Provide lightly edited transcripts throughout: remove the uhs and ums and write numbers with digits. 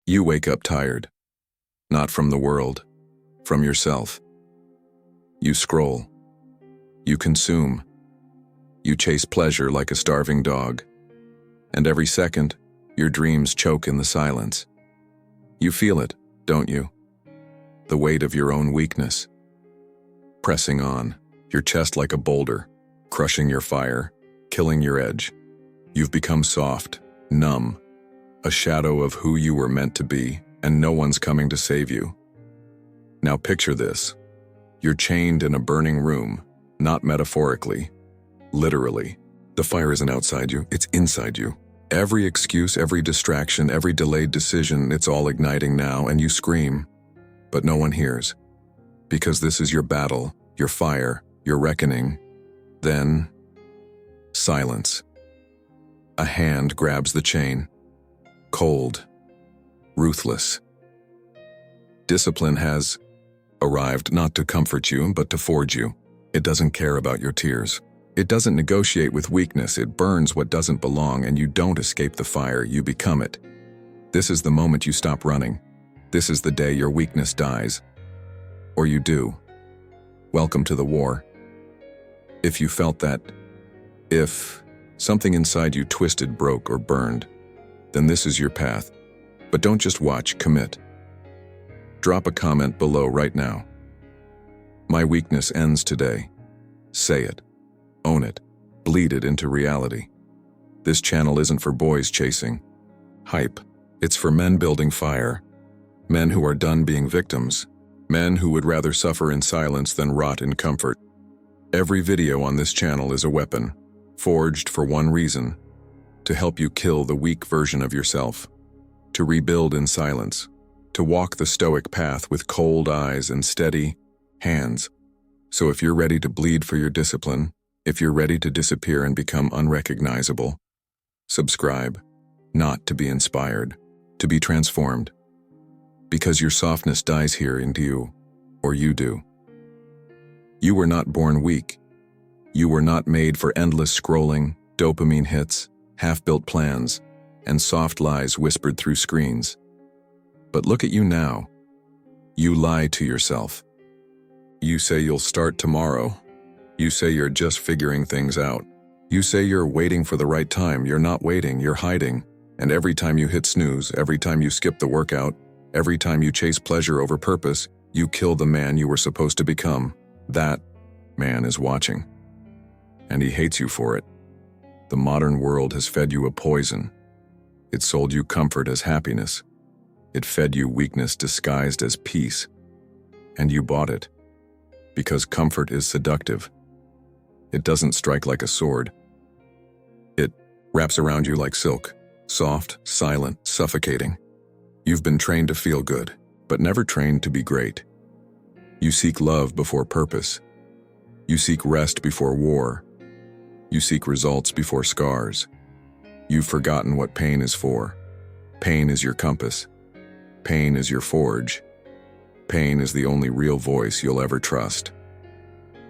You wake up tired, not from the world, from yourself. You scroll. You consume. You chase pleasure like a starving dog. And every second, your dreams choke in the silence. You feel it, don't you? The weight of your own weakness. Pressing on, your chest like a boulder, crushing your fire, killing your edge. You've become soft, numb, a shadow of who you were meant to be, and no one's coming to save you. Now picture this. You're chained in a burning room, not metaphorically, literally. The fire isn't outside you, it's inside you. Every excuse, every distraction, every delayed decision, it's all igniting now, and you scream. But no one hears. Because this is your battle, your fire, your reckoning. Then, silence. A hand grabs the chain. Cold. Ruthless. Discipline has arrived not to comfort you, but to forge you. It doesn't care about your tears. It doesn't negotiate with weakness. It burns what doesn't belong, and you don't escape the fire, you become it. This is the moment you stop running. This is the day your weakness dies. Or you do. Welcome to the war. If you felt that, if something inside you twisted, broke, or burned, then this is your path. But don't just watch, commit. Drop a comment below right now. My weakness ends today. Say it. Own it. Bleed it into reality. This channel isn't for boys chasing hype. It's for men building fire. Men who are done being victims. Men who would rather suffer in silence than rot in comfort. Every video on this channel is a weapon, forged for one reason: to help you kill the weak version of yourself, to rebuild in silence, to walk the Stoic path with cold eyes and steady hands. So if you're ready to bleed for your discipline, if you're ready to disappear and become unrecognizable, subscribe, not to be inspired, to be transformed. Because your softness dies here into you, or you do. You were not born weak. You were not made for endless scrolling, dopamine hits, half-built plans, and soft lies whispered through screens. But look at you now. You lie to yourself. You say you'll start tomorrow. You say you're just figuring things out. You say you're waiting for the right time. You're not waiting, you're hiding. And every time you hit snooze, every time you skip the workout, every time you chase pleasure over purpose, you kill the man you were supposed to become. That man is watching. And he hates you for it. The modern world has fed you a poison. It sold you comfort as happiness. It fed you weakness disguised as peace. And you bought it. Because comfort is seductive. It doesn't strike like a sword. It wraps around you like silk, soft, silent, suffocating. You've been trained to feel good, but never trained to be great. You seek love before purpose. You seek rest before war. You seek results before scars. You've forgotten what pain is for. Pain is your compass. Pain is your forge. Pain is the only real voice you'll ever trust.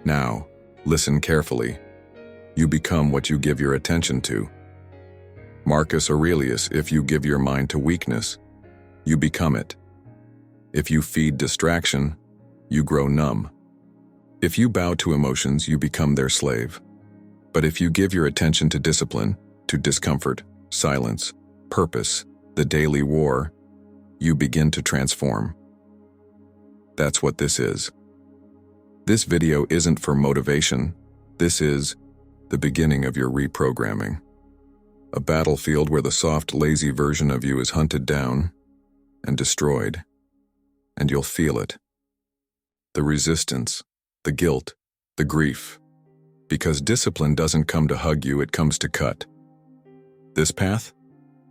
Now, listen carefully. You become what you give your attention to. Marcus Aurelius, if you give your mind to weakness, you become it. If you feed distraction, you grow numb. If you bow to emotions, you become their slave. But if you give your attention to discipline, to discomfort, silence, purpose, the daily war, you begin to transform. That's what this is. This video isn't for motivation. This is the beginning of your reprogramming. A battlefield where the soft, lazy version of you is hunted down and destroyed, and you'll feel it. The resistance, the guilt, the grief. Because discipline doesn't come to hug you, it comes to cut. This path?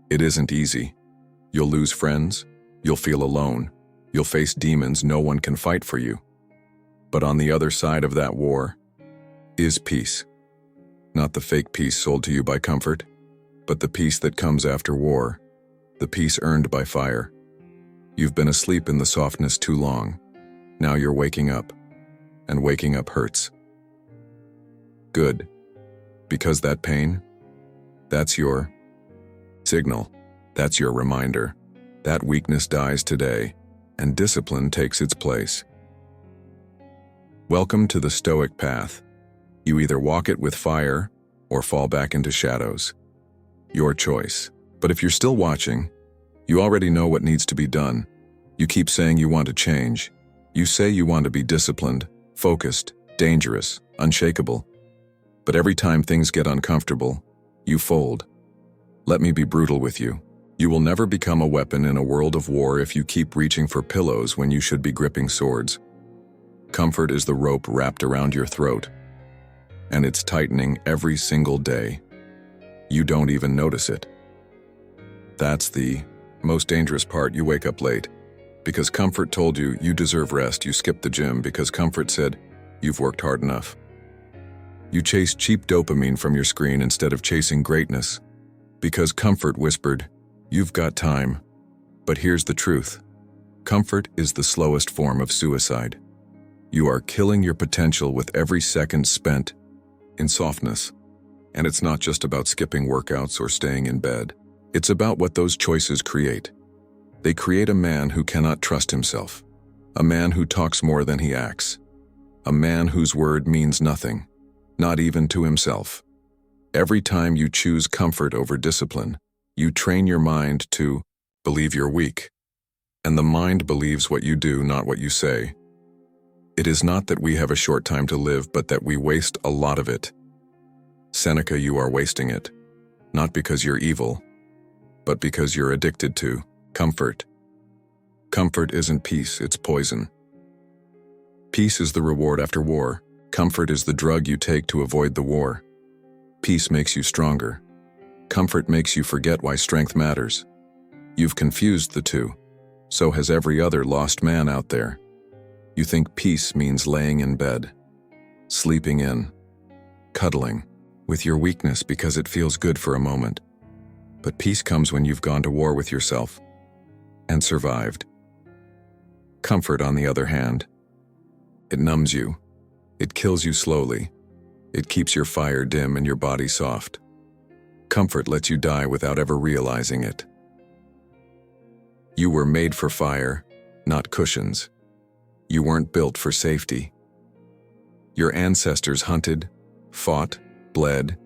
It isn't easy. You'll lose friends, you'll feel alone, you'll face demons no one can fight for you. But on the other side of that war is peace. Not the fake peace sold to you by comfort, but the peace that comes after war, the peace earned by fire. You've been asleep in the softness too long. Now you're waking up, and waking up hurts. Good, because that pain, that's your signal, that's your reminder, That weakness dies today, and discipline takes its place. Welcome to the Stoic path. You either walk it with fire or fall back into shadows. Your choice. But if you're still watching, you already know what needs to be done. You keep saying you want to change. You say you want to be disciplined, focused, dangerous, unshakable. But every time things get uncomfortable, you fold. Let me be brutal with you. You will never become a weapon in a world of war if you keep reaching for pillows when you should be gripping swords. Comfort is the rope wrapped around your throat, and it's tightening every single day. You don't even notice it. That's the most dangerous part. You wake up late because comfort told you you deserve rest. You skipped the gym because comfort said you've worked hard enough. You chase cheap dopamine from your screen instead of chasing greatness because comfort whispered, you've got time. But here's the truth. Comfort is the slowest form of suicide. You are killing your potential with every second spent in softness. And it's not just about skipping workouts or staying in bed. It's about what those choices create. They create a man who cannot trust himself, a man who talks more than he acts, a man whose word means nothing, not even to himself. Every time you choose comfort over discipline, you train your mind to believe you're weak. And the mind believes what you do, not what you say. It is not that we have a short time to live, but that we waste a lot of it. Seneca, you are wasting it, not because you're evil, but because you're addicted to comfort. Comfort isn't peace, it's poison. Peace is the reward after war. Comfort is the drug you take to avoid the war. Peace makes you stronger. Comfort makes you forget why strength matters. You've confused the two. So has every other lost man out there. You think peace means laying in bed, sleeping in, cuddling with your weakness because it feels good for a moment. But peace comes when you've gone to war with yourself and survived. Comfort, on the other hand, it numbs you. It kills you slowly. It keeps your fire dim and your body soft. Comfort lets you die without ever realizing it. You were made for fire, not cushions. You weren't built for safety. Your ancestors hunted, fought, bled,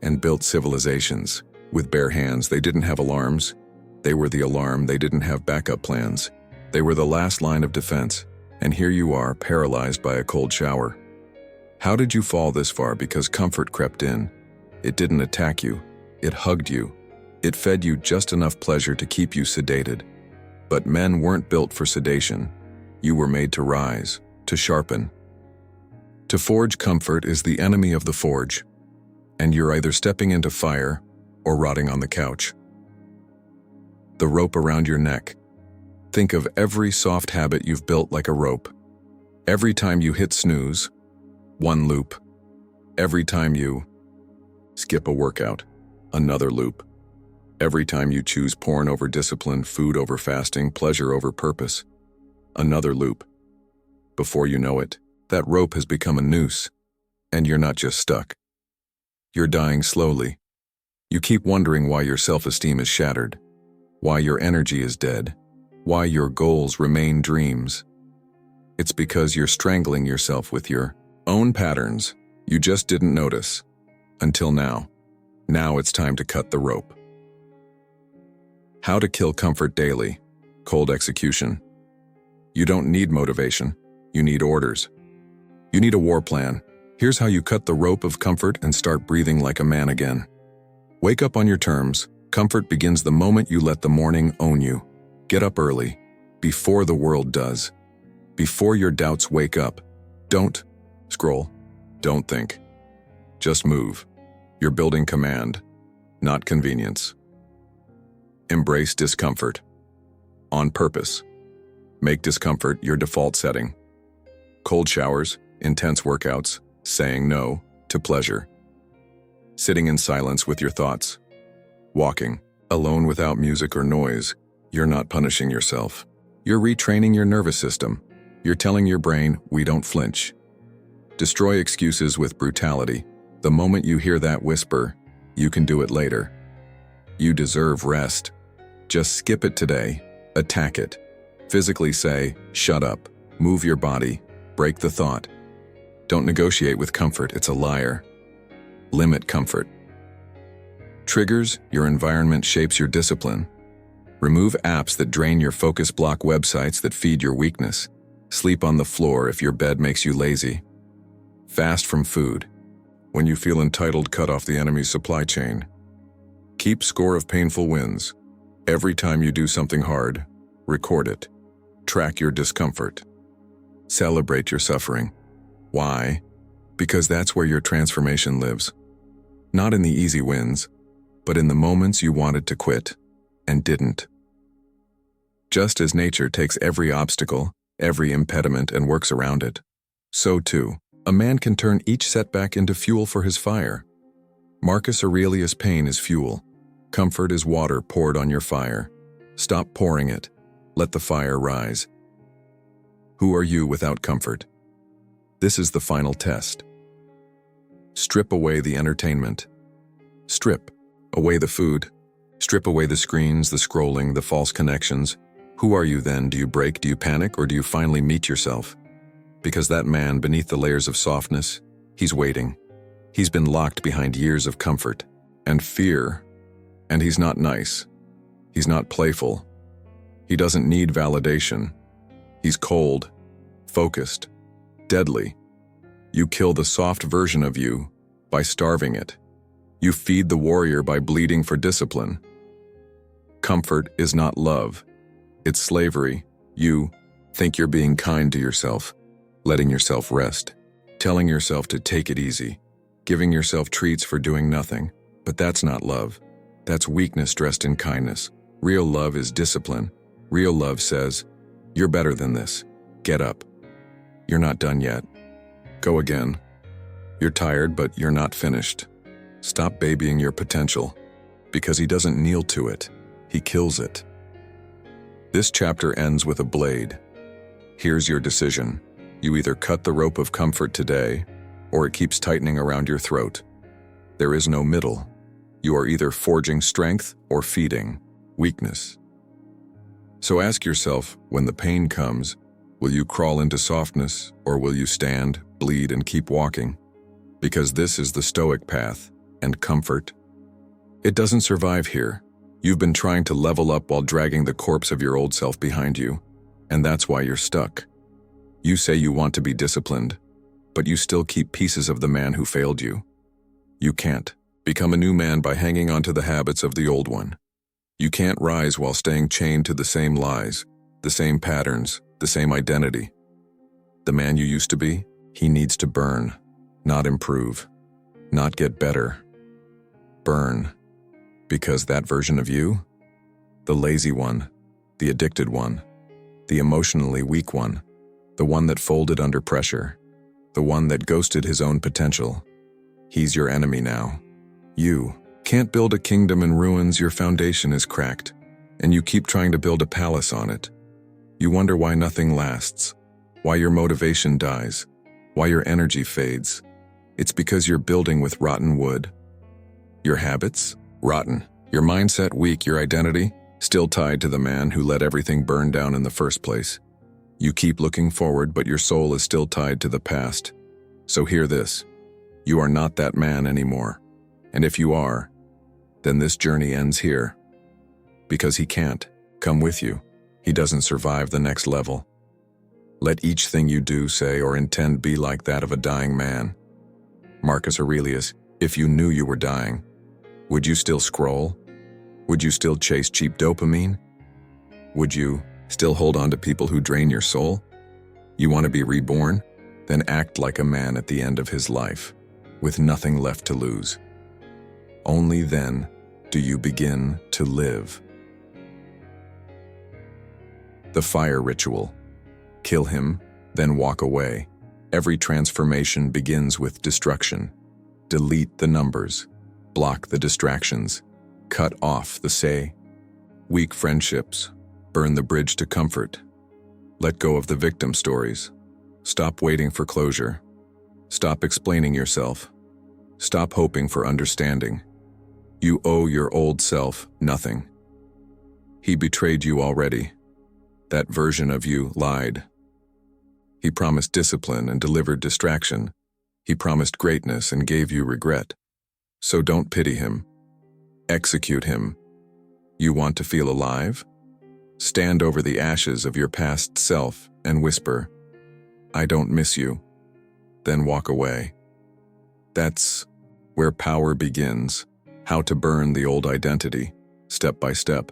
and built civilizations. With bare hands. They didn't have alarms. They were the alarm. They didn't have backup plans. They were the last line of defense. And here you are, paralyzed by a cold shower. How did you fall this far? Because comfort crept in. It didn't attack you. It hugged you. It fed you just enough pleasure to keep you sedated. But men weren't built for sedation. You were made to rise, to sharpen. To forge comfort is the enemy of the forge, and you're either stepping into fire or rotting on the couch. The rope around your neck. Think of every soft habit you've built like a rope. Every time you hit snooze, one loop. Every time you skip a workout, another loop. Every time you choose porn over discipline, food over fasting, pleasure over purpose, another loop. Before you know it, that rope has become a noose, and you're not just stuck. You're dying slowly. You keep wondering why your self-esteem is shattered, why your energy is dead, why your goals remain dreams. It's because you're strangling yourself with your own patterns you just didn't notice. Until now. Now it's time to cut the rope. How to kill comfort daily. Cold execution. You don't need motivation. You need orders. You need a war plan. Here's how you cut the rope of comfort and start breathing like a man again. Wake up on your terms. Comfort begins the moment you let the morning own you. Get up early, before the world does. Before your doubts wake up. Don't scroll. Don't think. Just move. You're building command, not convenience. Embrace discomfort. On purpose. Make discomfort your default setting. Cold showers, intense workouts, saying no to pleasure. Sitting in silence with your thoughts. Walking, alone without music or noise. You're not punishing yourself. You're retraining your nervous system. You're telling your brain, we don't flinch. Destroy excuses with brutality. The moment you hear that whisper, you can do it later. You deserve rest. Just skip it today. Attack it. Physically say, shut up, move your body, break the thought. Don't negotiate with comfort, it's a liar. Limit comfort. Triggers, your environment shapes your discipline. Remove apps that drain your focus, block websites that feed your weakness. Sleep on the floor if your bed makes you lazy. Fast from food. When you feel entitled, cut off the enemy's supply chain. Keep score of painful wins. Every time you do something hard, record it. Track your discomfort. Celebrate your suffering. Why? Because that's where your transformation lives. Not in the easy wins, but in the moments you wanted to quit and didn't. Just as nature takes every obstacle, every impediment, and works around it, so too, a man can turn each setback into fuel for his fire. Marcus Aurelius, pain is fuel. Comfort is water poured on your fire. Stop pouring it. Let the fire rise. Who are you without comfort? This is the final test. Strip away the entertainment. Strip away the food. Strip away the screens, the scrolling, the false connections. Who are you then? Do you break? Do you panic? Or do you finally meet yourself? Because that man beneath the layers of softness, he's waiting. He's been locked behind years of comfort and fear. And he's not nice. He's not playful. He doesn't need validation. He's cold, focused, deadly. You kill the soft version of you by starving it. You feed the warrior by bleeding for discipline. Comfort is not love. It's slavery. You think you're being kind to yourself, letting yourself rest, telling yourself to take it easy, giving yourself treats for doing nothing. But that's not love. That's weakness dressed in kindness. Real love is discipline. Real love says, you're better than this. Get up. You're not done yet. Go again. You're tired, but you're not finished. Stop babying your potential, because he doesn't kneel to it. He kills it. This chapter ends with a blade. Here's your decision. You either cut the rope of comfort today, or it keeps tightening around your throat. There is no middle. You are either forging strength or feeding weakness. So ask yourself, when the pain comes, will you crawl into softness, or will you stand, bleed, and keep walking? Because this is the Stoic path, and comfort, it doesn't survive here. You've been trying to level up while dragging the corpse of your old self behind you, and that's why you're stuck. You say you want to be disciplined, but you still keep pieces of the man who failed you. You can't become a new man by hanging onto the habits of the old one. You can't rise while staying chained to the same lies, the same patterns, the same identity. The man you used to be, he needs to burn, not improve, not get better. Burn. Because that version of you, the lazy one, the addicted one, the emotionally weak one, the one that folded under pressure, the one that ghosted his own potential, he's your enemy now. You can't build a kingdom in ruins. Your foundation is cracked, and you keep trying to build a palace on it. You wonder why nothing lasts, why your motivation dies, why your energy fades. It's because you're building with rotten wood. Your habits? Rotten. Your mindset weak. Your identity? Still tied to the man who let everything burn down in the first place. You keep looking forward, but your soul is still tied to the past. So hear this. You are not that man anymore. And if you are, then this journey ends here. Because he can't come with you. He doesn't survive the next level. Let each thing you do, say, or intend be like that of a dying man. Marcus Aurelius, if you knew you were dying, would you still scroll? Would you still chase cheap dopamine? Would you still hold on to people who drain your soul? You want to be reborn? Then act like a man at the end of his life, with nothing left to lose. Only then do you begin to live. The fire ritual. Kill him, then walk away. Every transformation begins with destruction. Delete the numbers. Block the distractions. Cut off the say. Weak friendships. Burn the bridge to comfort. Let go of the victim stories. Stop waiting for closure. Stop explaining yourself. Stop hoping for understanding. You owe your old self nothing. He betrayed you already. That version of you lied. He promised discipline and delivered distraction. He promised greatness and gave you regret. So don't pity him. Execute him. You want to feel alive? Stand over the ashes of your past self and whisper, "I don't miss you." Then walk away. That's where power begins, how to burn the old identity, step by step.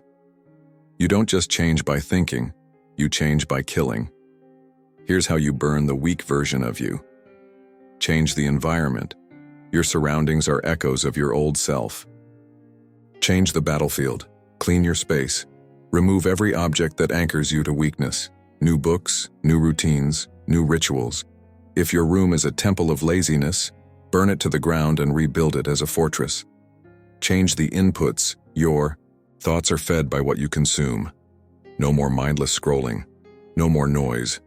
You don't just change by thinking, you change by killing. Here's how you burn the weak version of you. Change the environment. Your surroundings are echoes of your old self. Change the battlefield. Clean your space. Remove every object that anchors you to weakness. New books, new routines, new rituals. If your room is a temple of laziness, burn it to the ground and rebuild it as a fortress. Change the inputs. Your thoughts are fed by what you consume. No more mindless scrolling. No more noise.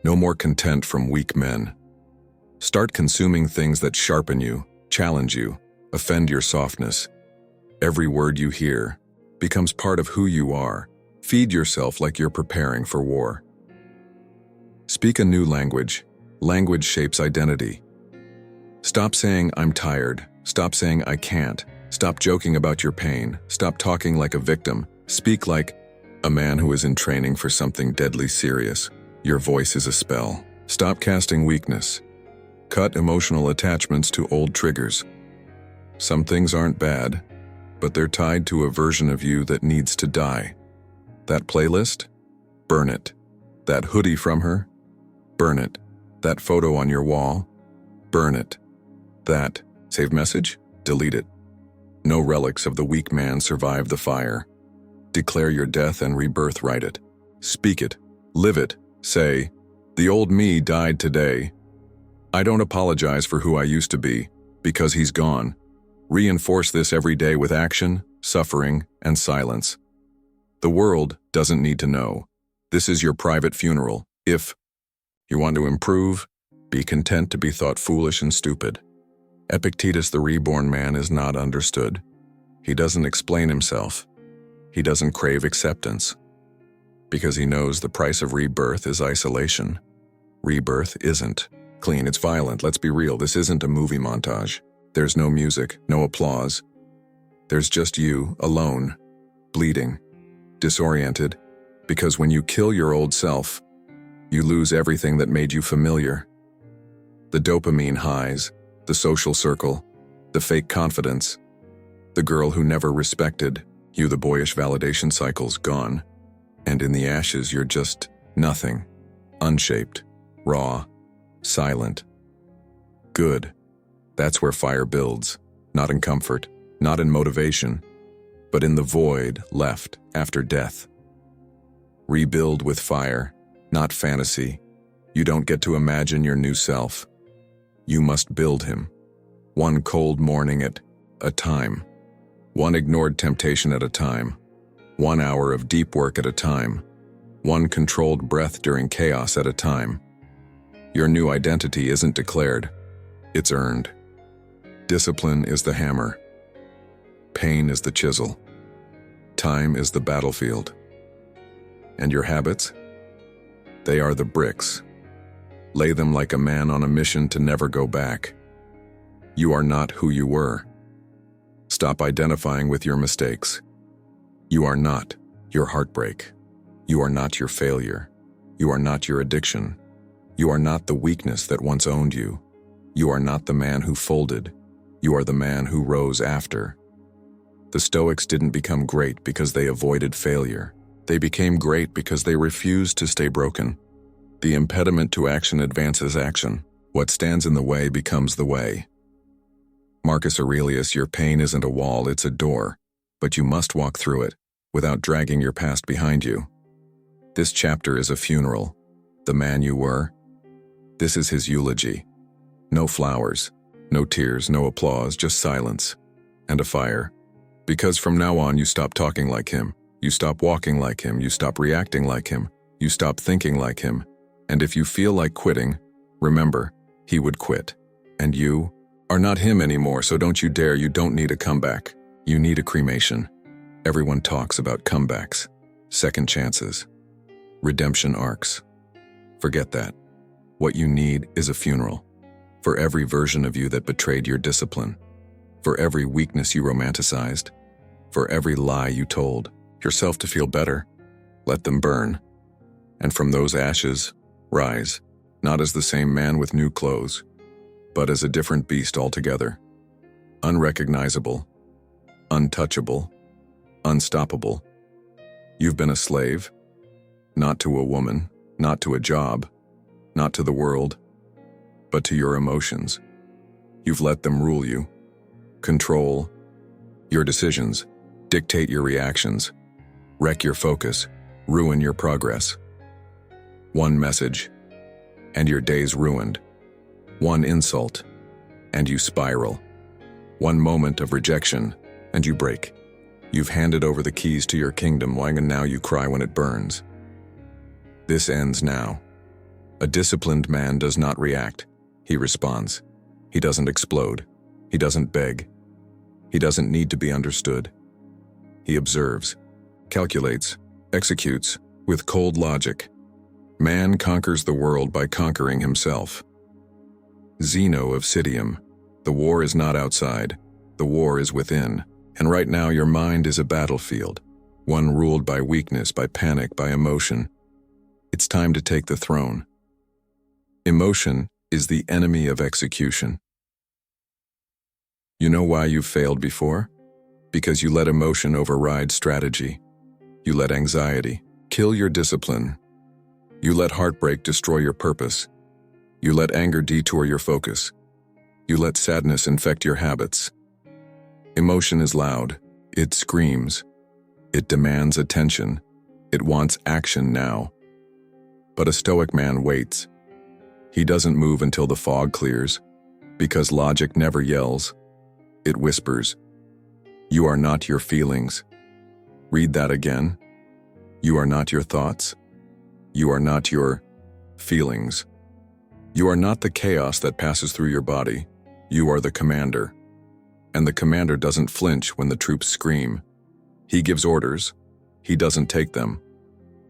No more content from weak men. Start consuming things that sharpen you, challenge you, offend your softness. Every word you hear becomes part of who you are. Feed yourself like you're preparing for war. Speak a new language. Language shapes identity. Stop saying, "I'm tired." Stop saying, "I can't." Stop joking about your pain. Stop talking like a victim. Speak like a man who is in training for something deadly serious. Your voice is a spell. Stop casting weakness. Cut emotional attachments to old triggers. Some things aren't bad, but they're tied to a version of you that needs to die. That playlist? Burn it. That hoodie from her? Burn it. That photo on your wall? Burn it. That save message? Delete it. No relics of the weak man survive the fire. Declare your death and rebirth, write it. Speak it. Live it. Say, "The old me died today. I don't apologize for who I used to be, because he's gone." Reinforce this every day with action, suffering, and silence. The world doesn't need to know. This is your private funeral. If you want to improve, be content to be thought foolish and stupid. Epictetus, the reborn man, is not understood. He doesn't explain himself. He doesn't crave acceptance. Because he knows the price of rebirth is isolation. Rebirth isn't clean, it's violent. Let's be real, this isn't a movie montage. There's no music, no applause. There's just you, alone, bleeding, disoriented, because when you kill your old self, you lose everything that made you familiar. The dopamine highs, the social circle, the fake confidence, the girl who never respected you, the boyish validation cycle's gone, and in the ashes you're just nothing, unshaped, raw, silent. Good. That's where fire builds, not in comfort, not in motivation, but in the void left after death. Rebuild with fire, not fantasy. You don't get to imagine your new self. You must build him. One cold morning at a time. One ignored temptation at a time. 1 hour of deep work at a time. One controlled breath during chaos at a time. Your new identity isn't declared. It's earned. Discipline is the hammer. Pain is the chisel. Time is the battlefield. And your habits? They are the bricks. Lay them like a man on a mission to never go back. You are not who you were. Stop identifying with your mistakes. You are not your heartbreak. You are not your failure. You are not your addiction. You are not the weakness that once owned you. You are not the man who folded. You are the man who rose after. The Stoics didn't become great because they avoided failure. They became great because they refused to stay broken. The impediment to action advances action. What stands in the way becomes the way. Marcus Aurelius, your pain isn't a wall, it's a door, but you must walk through it without dragging your past behind you. This chapter is a funeral. The man you were, this is his eulogy. No flowers, no tears, no applause, just silence and a fire. Because from now on you stop talking like him, you stop walking like him, you stop reacting like him, you stop thinking like him. And if you feel like quitting, remember, he would quit. And you are not him anymore, so don't you dare, you don't need a comeback. You need a cremation. Everyone talks about comebacks, second chances. redemption arcs. Forget that. What you need is a funeral. For every version of you that betrayed your discipline. For every weakness you romanticized. For every lie you told yourself to feel better. Let them burn. And from those ashes, rise, not as the same man with new clothes, but as a different beast altogether. Unrecognizable, untouchable, unstoppable. You've been a slave, not to a woman, not to a job, not to the world, but to your emotions. You've let them rule you, control your decisions, dictate your reactions, wreck your focus, ruin your progress. One message, and your day's ruined. One insult, and you spiral. One moment of rejection, and you break. You've handed over the keys to your kingdom, and now you cry when it burns. This ends now. A disciplined man does not react. He responds. He doesn't explode. He doesn't beg. He doesn't need to be understood. He observes, calculates, executes with cold logic. Man conquers the world by conquering himself. Zeno of Citium, the war is not outside, the war is within, and right now your mind is a battlefield, one ruled by weakness, by panic, by emotion. It's time to take the throne. Emotion is the enemy of execution. You know why you've failed before? Because you let emotion override strategy. You let anxiety kill your discipline. You let heartbreak destroy your purpose. You let anger detour your focus. You let sadness infect your habits. Emotion is loud. It screams. It demands attention. It wants action now. But a Stoic man waits. He doesn't move until the fog clears, because logic never yells. It whispers. You are not your feelings. Read that again. You are not your thoughts. You are not your feelings. You are not the chaos that passes through your body. You are the commander. And the commander doesn't flinch when the troops scream. He gives orders. He doesn't take them.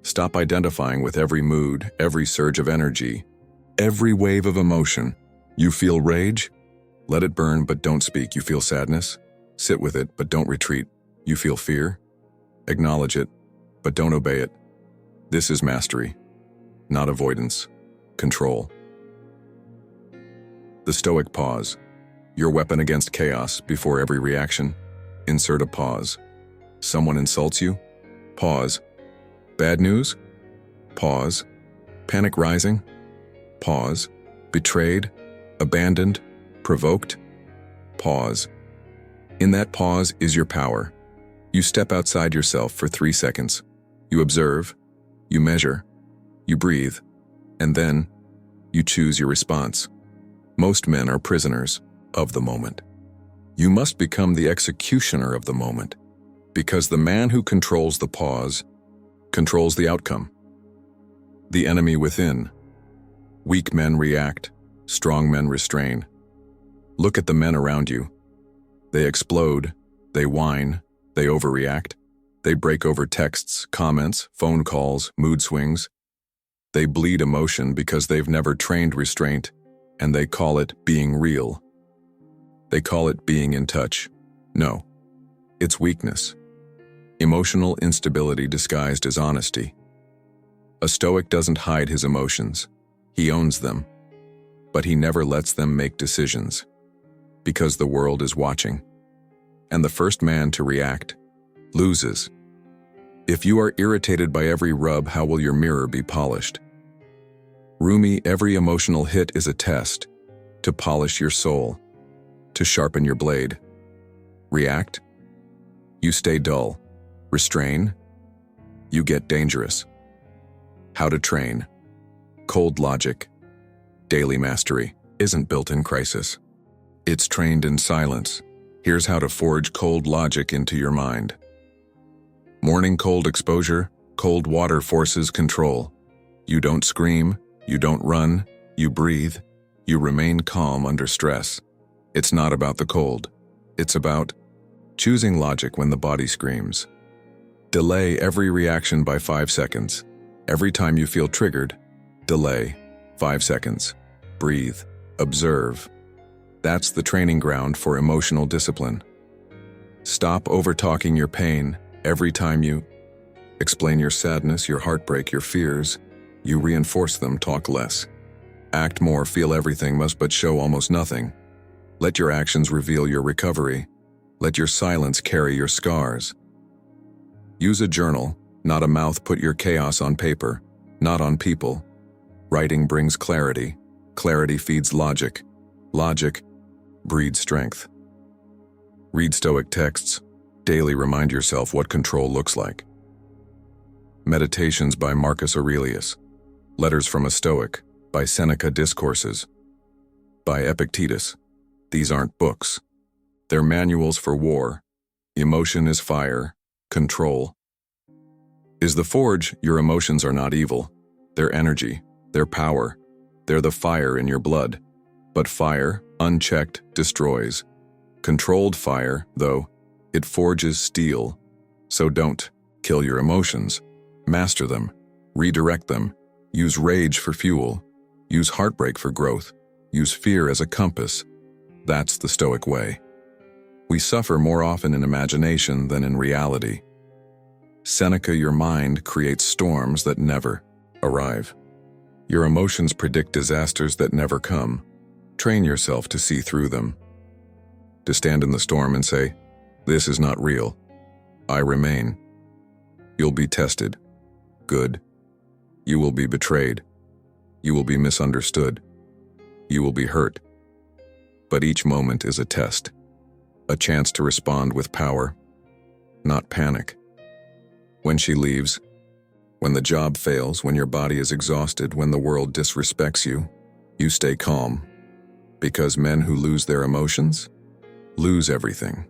Stop identifying with every mood, every surge of energy, every wave of emotion. You feel rage? Let it burn, but don't speak. You feel sadness? Sit with it, but don't retreat. You feel fear? Acknowledge it, but don't obey it. This is mastery, not avoidance, control. The Stoic pause. Your weapon against chaos. Before every reaction, insert a pause. Someone insults you? Pause. Bad news? Pause. Panic rising? Pause. Betrayed? Abandoned? Provoked? Pause. In that pause is your power. You step outside yourself for 3 seconds. You observe. You measure, you breathe, and then you choose your response. Most men are prisoners of the moment. You must become the executioner of the moment, because the man who controls the pause controls the outcome. The enemy within. Weak men react, strong men restrain. Look at the men around you. They explode, they whine, they overreact. They break over texts, comments, phone calls, mood swings. They bleed emotion because they've never trained restraint, and they call it being real. They call it being in touch. No, it's weakness. Emotional instability disguised as honesty. A Stoic doesn't hide his emotions. He owns them. But he never lets them make decisions, because the world is watching. And the first man to react loses. If you are irritated by every rub, how will your mirror be polished? Rumi, every emotional hit is a test to polish your soul, to sharpen your blade. React? You stay dull. Restrain? You get dangerous. How to train? Cold logic. Daily mastery isn't built in crisis. It's trained in silence. Here's how to forge cold logic into your mind. Morning cold exposure, cold water forces control. You don't scream, you don't run, you breathe, you remain calm under stress. It's not about the cold. It's about choosing logic when the body screams. Delay every reaction by 5 seconds. Every time you feel triggered, delay. 5 seconds. Breathe. Observe. That's the training ground for emotional discipline. Stop over-talking your pain. Every time you explain your sadness, your heartbreak, your fears, you reinforce them. Talk less. Act more, feel everything, but show almost nothing. Let your actions reveal your recovery. Let your silence carry your scars. Use a journal, not a mouth. Put your chaos on paper, not on people. Writing brings clarity. Clarity feeds logic. Logic breeds strength. Read Stoic texts. Daily remind yourself what control looks like. Meditations by Marcus Aurelius. Letters from a Stoic by Seneca. Discourses by Epictetus. These aren't books. They're manuals for war. Emotion is fire. Control is the forge. Your emotions are not evil. They're energy. They're power. They're the fire in your blood. But fire, unchecked, destroys. Controlled fire, though, it forges steel. So don't kill your emotions. Master them. Redirect them. Use rage for fuel. Use heartbreak for growth. Use fear as a compass. That's the Stoic way. We suffer more often in imagination than in reality. Seneca, your mind creates storms that never arrive. Your emotions predict disasters that never come. Train yourself to see through them. To stand in the storm and say, "This is not real. I remain." You'll be tested. Good. You will be betrayed. You will be misunderstood. You will be hurt. But each moment is a test. A chance to respond with power, not panic. When she leaves, when the job fails, when your body is exhausted, when the world disrespects you, you stay calm. Because men who lose their emotions lose everything.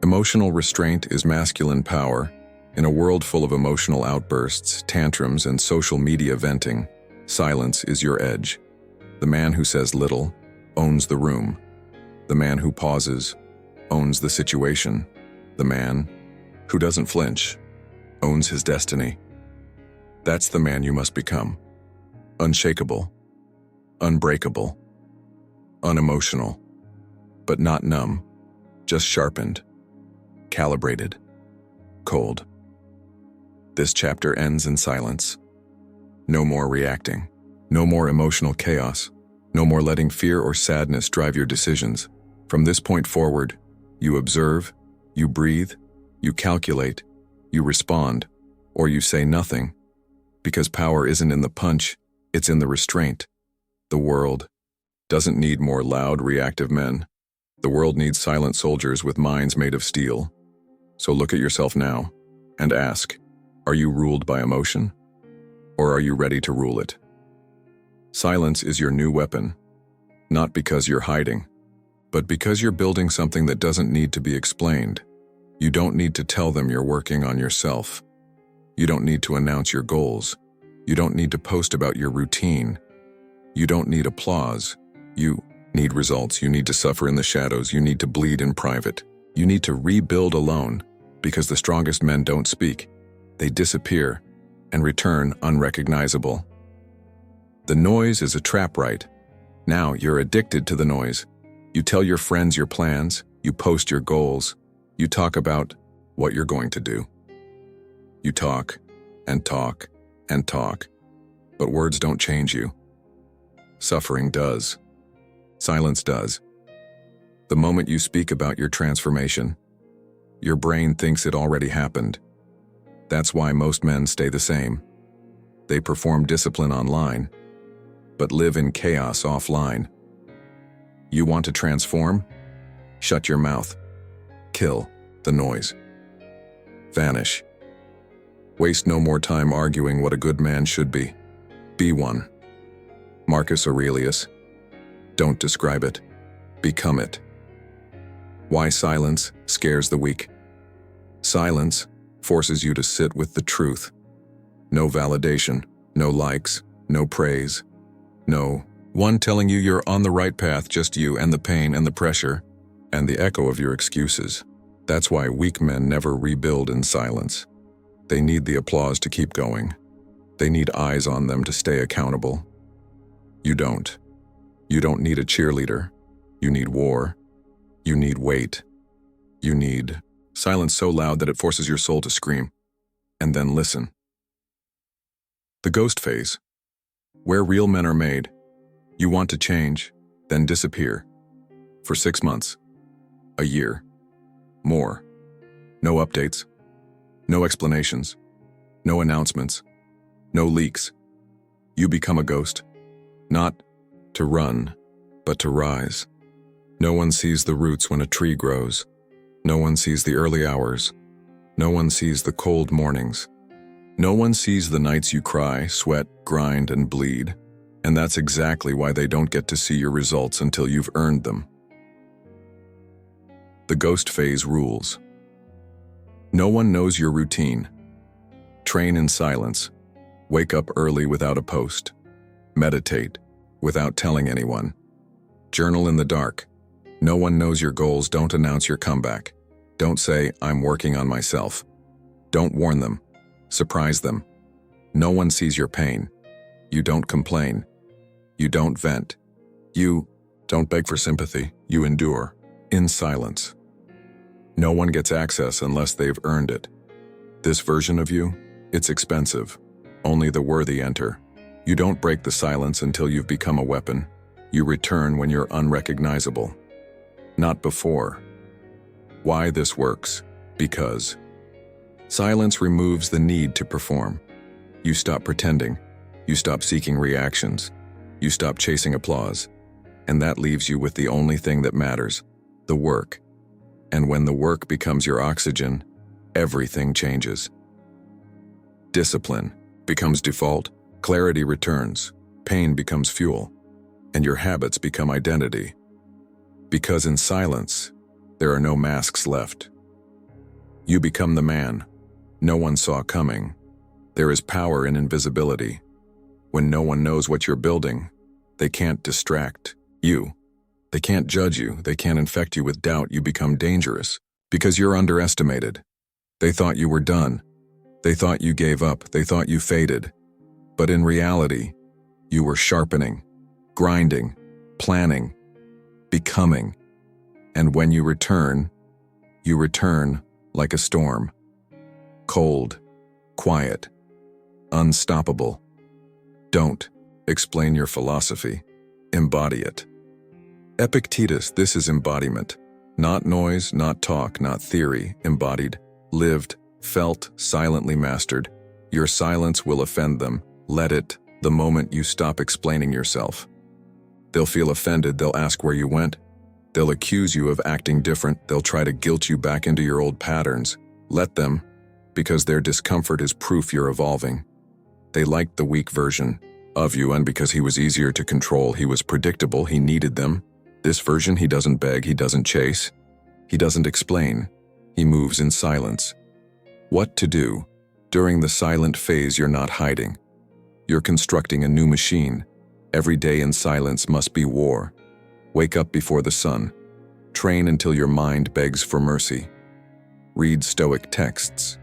Emotional restraint is masculine power. In a world full of emotional outbursts, tantrums, and social media venting, silence is your edge. The man who says little owns the room. The man who pauses owns the situation. The man who doesn't flinch owns his destiny. That's the man you must become. Unshakable, unbreakable, unemotional, but not numb, just sharpened, calibrated, cold. This chapter ends in silence. No more reacting. No more emotional chaos. No more letting fear or sadness drive your decisions. From this point forward, you observe, you breathe, you calculate, you respond, or you say nothing. Because power isn't in the punch, it's in the restraint. The world doesn't need more loud, reactive men. The world needs silent soldiers with minds made of steel. So look at yourself now and ask, are you ruled by emotion? Or are you ready to rule it? Silence is your new weapon, not because you're hiding, but because you're building something that doesn't need to be explained. You don't need to tell them you're working on yourself. You don't need to announce your goals. You don't need to post about your routine. You don't need applause. You need results. You need to suffer in the shadows. You need to bleed in private. You need to rebuild alone, because the strongest men don't speak. They disappear and return unrecognizable. The noise is a trap, right? Now you're addicted to the noise. You tell your friends your plans. You post your goals. You talk about what you're going to do. You talk and talk and talk, but words don't change you. Suffering does. Silence does. The moment you speak about your transformation, your brain thinks it already happened. That's why most men stay the same. They perform discipline online, but live in chaos offline. You want to transform? Shut your mouth. Kill the noise. Vanish. Waste no more time arguing what a good man should be. Be one. Marcus Aurelius. Don't describe it. Become it. Why silence scares the weak. Silence forces you to sit with the truth. No validation, no likes, no praise. No one telling you you're on the right path, just you and the pain and the pressure and the echo of your excuses. That's why weak men never rebuild in silence. They need the applause to keep going. They need eyes on them to stay accountable. You don't. You don't need a cheerleader. You need war. You need weight. You need silence so loud that it forces your soul to scream. And then listen. The ghost phase. Where real men are made. You want to change, then disappear. For 6 months. A year. More. No updates. No explanations. No announcements. No leaks. You become a ghost. Not to run, but to rise. No one sees the roots when a tree grows. No one sees the early hours. No one sees the cold mornings. No one sees the nights you cry, sweat, grind, and bleed. And that's exactly why they don't get to see your results until you've earned them. The ghost phase rules. No one knows your routine. Train in silence. Wake up early without a post. Meditate without telling anyone. Journal in the dark. No one knows your goals. Don't announce your comeback. Don't say, I'm working on myself. Don't warn them. Surprise them. No one sees your pain. You don't complain. You don't vent. You don't beg for sympathy. You endure. In silence. No one gets access unless they've earned it. This version of you, it's expensive. Only the worthy enter. You don't break the silence until you've become a weapon. You return when you're unrecognizable. Not before. Why this works? Because silence removes the need to perform. You stop pretending. You stop seeking reactions. You stop chasing applause. And that leaves you with the only thing that matters, the work. And when the work becomes your oxygen, everything changes. Discipline becomes default, clarity returns, pain becomes fuel, and your habits become identity. Because in silence, there are no masks left. You become the man no one saw coming. There is power in invisibility. When no one knows what you're building, they can't distract you. They can't judge you. They can't infect you with doubt. You become dangerous because you're underestimated. They thought you were done. They thought you gave up. They thought you faded. But in reality, you were sharpening, grinding, planning, becoming. And when you return like a storm. Cold, quiet, unstoppable. Don't explain your philosophy. Embody it. Epictetus, this is embodiment. Not noise, not talk, not theory. Embodied, lived, felt, silently mastered. Your silence will offend them. Let it, the moment you stop explaining yourself. They'll feel offended. They'll ask where you went. They'll accuse you of acting different. They'll try to guilt you back into your old patterns. Let them, because their discomfort is proof you're evolving. They liked the weak version of you, and because he was easier to control, he was predictable, he needed them. This version, he doesn't beg, he doesn't chase. He doesn't explain. He moves in silence. What to do? During the silent phase, you're not hiding. You're constructing a new machine. Every day in silence must be war. Wake up before the sun. Train until your mind begs for mercy. Read Stoic texts.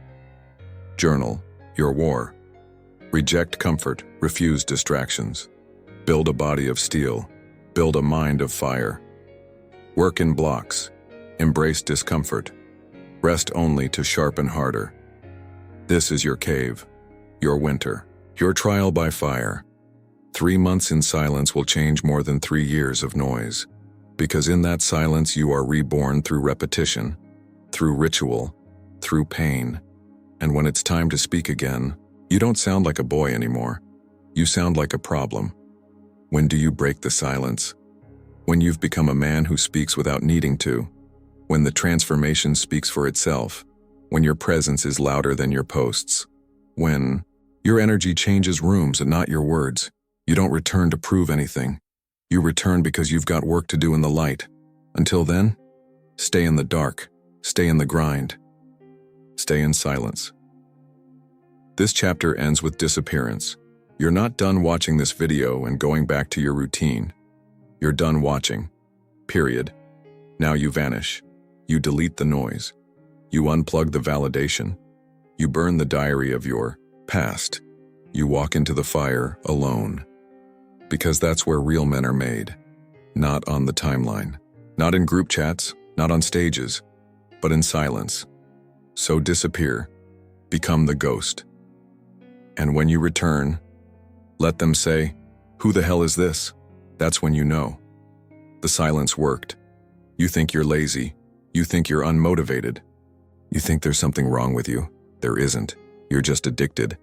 Journal your war. Reject comfort, refuse distractions. Build a body of steel. Build a mind of fire. Work in blocks. Embrace discomfort. Rest only to sharpen harder. This is your cave, your winter, your trial by fire. 3 months in silence will change more than 3 years of noise. Because in that silence you are reborn through repetition, through ritual, through pain. And when it's time to speak again, you don't sound like a boy anymore. You sound like a problem. When do you break the silence? When you've become a man who speaks without needing to. When the transformation speaks for itself. When your presence is louder than your posts. When your energy changes rooms and not your words. You don't return to prove anything. You return because you've got work to do in the light. Until then, stay in the dark. Stay in the grind. Stay in silence. This chapter ends with disappearance. You're not done watching this video and going back to your routine. You're done watching. Period. Now you vanish. You delete the noise. You unplug the validation. You burn the diary of your past. You walk into the fire alone. Because that's where real men are made. Not on the timeline. Not in group chats, not on stages, but in silence. So disappear. Become the ghost. And when you return, let them say, "Who the hell is this?" That's when you know. The silence worked. You think you're lazy. You think you're unmotivated. You think there's something wrong with you. There isn't. You're just addicted.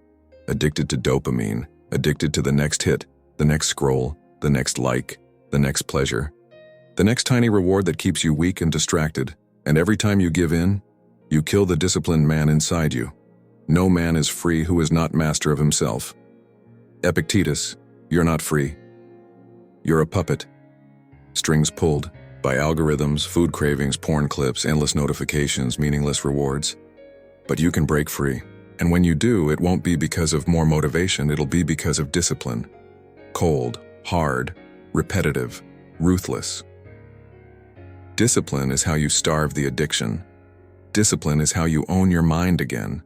Addicted to dopamine. Addicted to the next hit, the next scroll, the next like, the next pleasure. The next tiny reward that keeps you weak and distracted. And every time you give in, you kill the disciplined man inside you. No man is free who is not master of himself. Epictetus, you're not free. You're a puppet. Strings pulled by algorithms, food cravings, porn clips, endless notifications, meaningless rewards. But you can break free. And when you do, it won't be because of more motivation, it'll be because of discipline. Cold, hard, repetitive, ruthless. Discipline is how you starve the addiction. Discipline is how you own your mind again.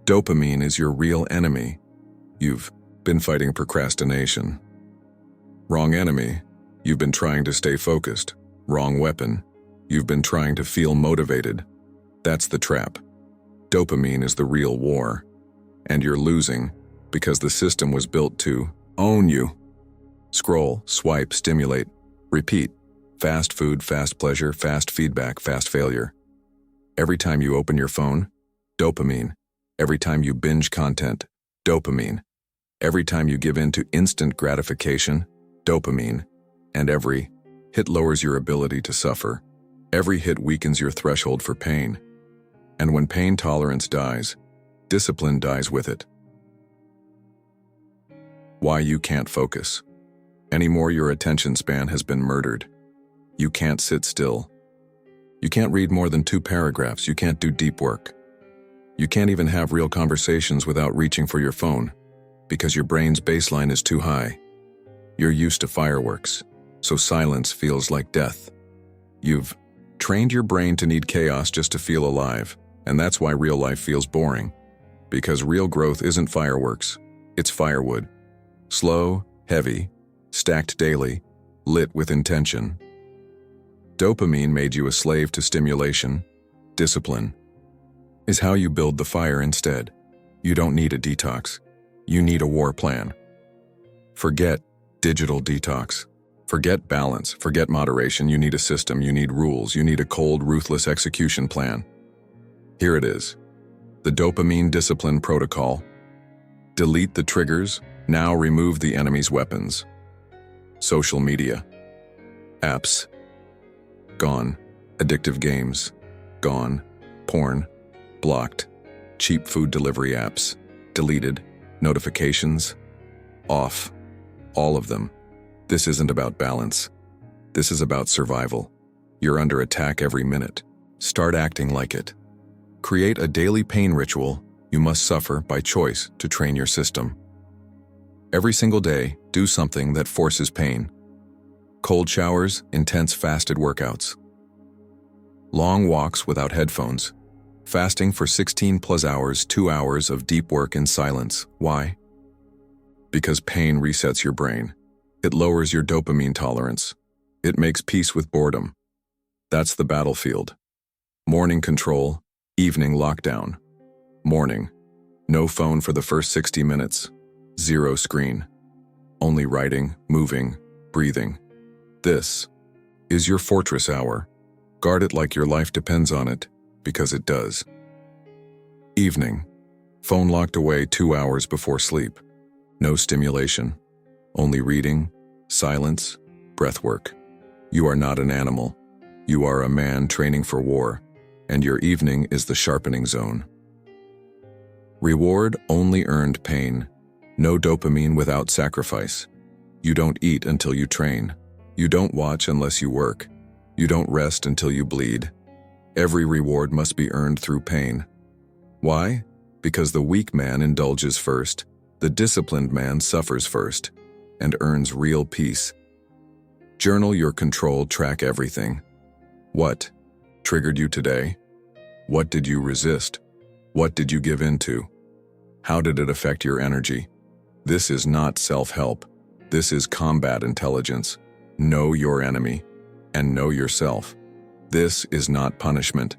Dopamine is your real enemy. You've been fighting procrastination. Wrong enemy. You've been trying to stay focused. Wrong weapon. You've been trying to feel motivated. That's the trap. Dopamine is the real war. And you're losing because the system was built to own you. Scroll, swipe, stimulate, repeat. Fast food, fast pleasure, fast feedback, fast failure. Every time you open your phone, dopamine. Every time you binge content, dopamine. Every time you give in to instant gratification, dopamine. And every hit lowers your ability to suffer. Every hit weakens your threshold for pain. And when pain tolerance dies, discipline dies with it. Why you can't focus. Anymore, your attention span has been murdered. You can't sit still. You can't read more than 2 paragraphs. You can't do deep work. You can't even have real conversations without reaching for your phone, because your brain's baseline is too high. You're used to fireworks, so silence feels like death. You've trained your brain to need chaos just to feel alive, and that's why real life feels boring. Because real growth isn't fireworks, it's firewood. Slow, heavy, stacked daily, lit with intention. Dopamine made you a slave to stimulation. Discipline is how you build the fire instead. You don't need a detox. You need a war plan. Forget digital detox. Forget balance. Forget moderation. You need a system. You need rules. You need a cold, ruthless execution plan. Here it is. The dopamine discipline protocol. Delete the triggers. Now remove the enemy's weapons. Social media. Apps. Gone. Addictive games. Gone. Porn. Blocked. Cheap food delivery apps. Deleted. Notifications. Off. All of them. This isn't about balance. This is about survival. You're under attack every minute. Start acting like it. Create a daily pain ritual you must suffer by choice to train your system. Every single day, do something that forces pain. Cold showers, intense fasted workouts. Long walks without headphones. Fasting for 16+ hours, 2 hours of deep work in silence. Why? Because pain resets your brain. It lowers your dopamine tolerance. It makes peace with boredom. That's the battlefield. Morning control, evening lockdown. Morning. No phone for the first 60 minutes. 0 screen. Only writing, moving, breathing. This is your fortress hour. Guard it like your life depends on it, because it does. Evening. Phone locked away 2 hours before sleep. No stimulation. Only reading, silence, breathwork. You are not an animal. You are a man training for war, and your evening is the sharpening zone. Reward only earned pain. No dopamine without sacrifice. You don't eat until you train. You don't watch unless you work. You don't rest until you bleed. Every reward must be earned through pain. Why? Because the weak man indulges first, the disciplined man suffers first, and earns real peace. Journal your control, track everything. What triggered you today? What did you resist? What did you give in to? How did it affect your energy? This is not self-help. This is combat intelligence. Know your enemy and know yourself. This is not punishment.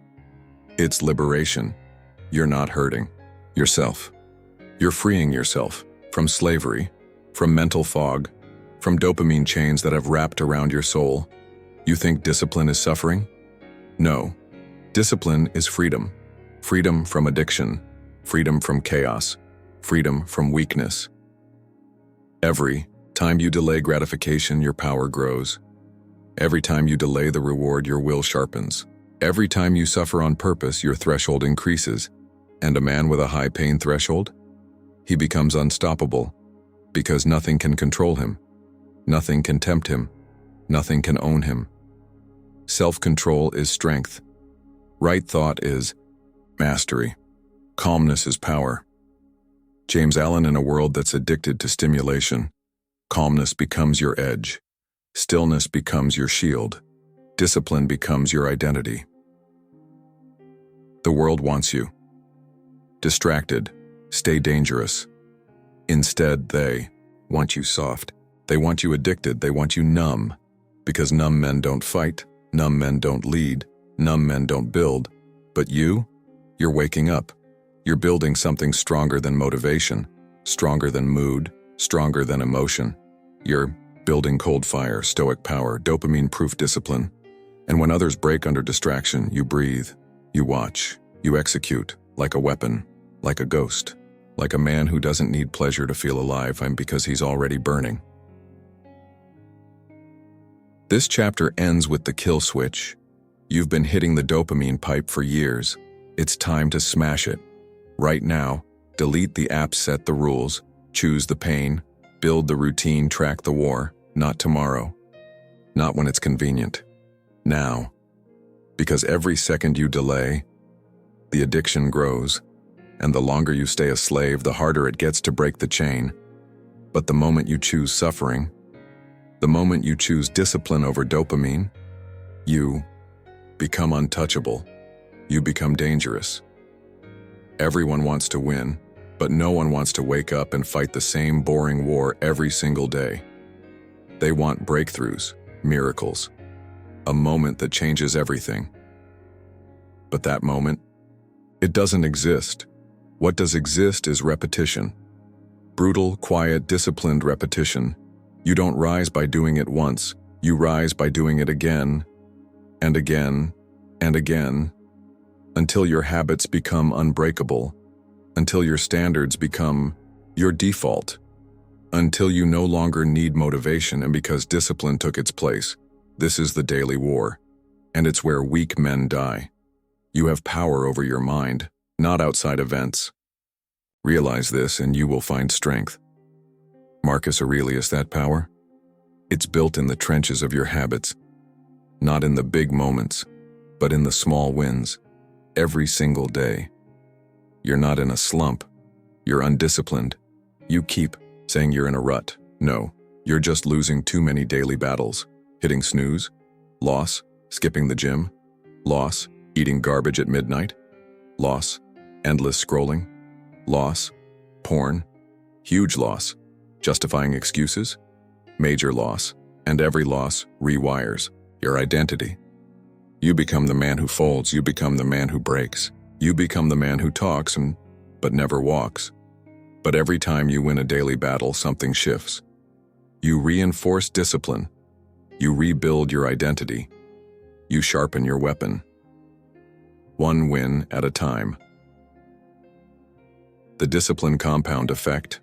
It's liberation. You're not hurting yourself. You're freeing yourself from slavery, from mental fog, from dopamine chains that have wrapped around your soul. You think discipline is suffering? No. Discipline is freedom. Freedom from addiction, freedom from chaos, freedom from weakness. Every time you delay gratification, your power grows. Every time you delay the reward, your will sharpens. Every time you suffer on purpose, your threshold increases. And a man with a high pain threshold? He becomes unstoppable, because nothing can control him. Nothing can tempt him. Nothing can own him. Self-control is strength. Right thought is mastery. Calmness is power. James Allen, in a world that's addicted to stimulation, calmness becomes your edge. Stillness becomes your shield. Discipline becomes your identity. The world wants you distracted, stay dangerous. Instead, they want you soft. They want you addicted. They want you numb. Because numb men don't fight, numb men don't lead, numb men don't build. But you're waking up. You're building something stronger than motivation, stronger than mood, stronger than emotion. You're building cold fire, stoic power, dopamine-proof discipline. And when others break under distraction, you breathe, you watch, you execute, like a weapon, like a ghost, like a man who doesn't need pleasure to feel alive because he's already burning. This chapter ends with the kill switch. You've been hitting the dopamine pipe for years. It's time to smash it. Right now, delete the app, set the rules, choose the pain, build the routine, track the war. Not tomorrow. Not when it's convenient. Now. Because every second you delay, the addiction grows, and the longer you stay a slave, the harder it gets to break the chain. But the moment you choose suffering, the moment you choose discipline over dopamine, you become untouchable. You become dangerous. Everyone wants to win, but no one wants to wake up and fight the same boring war every single day. They want breakthroughs, miracles, a moment that changes everything. But that moment, it doesn't exist. What does exist is repetition. Brutal, quiet, disciplined repetition. You don't rise by doing it once. You rise by doing it again, and again, and again, until your habits become unbreakable, until your standards become your default, until you no longer need motivation, and because discipline took its place. This is the daily war, and it's where weak men die. You have power over your mind, not outside events. Realize this and you will find strength. Marcus Aurelius, that power? It's built in the trenches of your habits, not in the big moments, but in the small wins, every single day. You're not in a slump. You're undisciplined. You keep saying you're in a rut. No, you're just losing too many daily battles. Hitting snooze, loss, skipping the gym, loss, eating garbage at midnight, loss, endless scrolling, loss, porn, huge loss, justifying excuses, major loss, and every loss rewires your identity. You become the man who folds. You become the man who breaks. You become the man who talks but never walks. But every time you win a daily battle, something shifts. You reinforce discipline. You rebuild your identity. You sharpen your weapon. One win at a time. The discipline compound effect.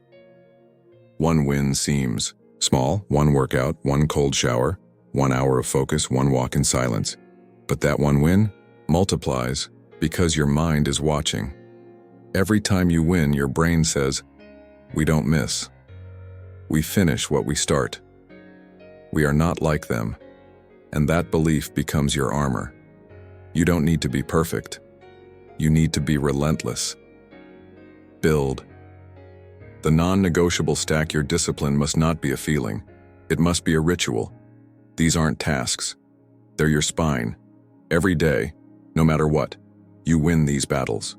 One win seems small, one workout, one cold shower, 1 hour of focus, one walk in silence. But that one win multiplies because your mind is watching. Every time you win, your brain says, "We don't miss. We finish what we start. We are not like them." And that belief becomes your armor. You don't need to be perfect. You need to be relentless. Build. The non-negotiable stack. Your discipline must not be a feeling. It must be a ritual. These aren't tasks. They're your spine. Every day, no matter what, you win these battles.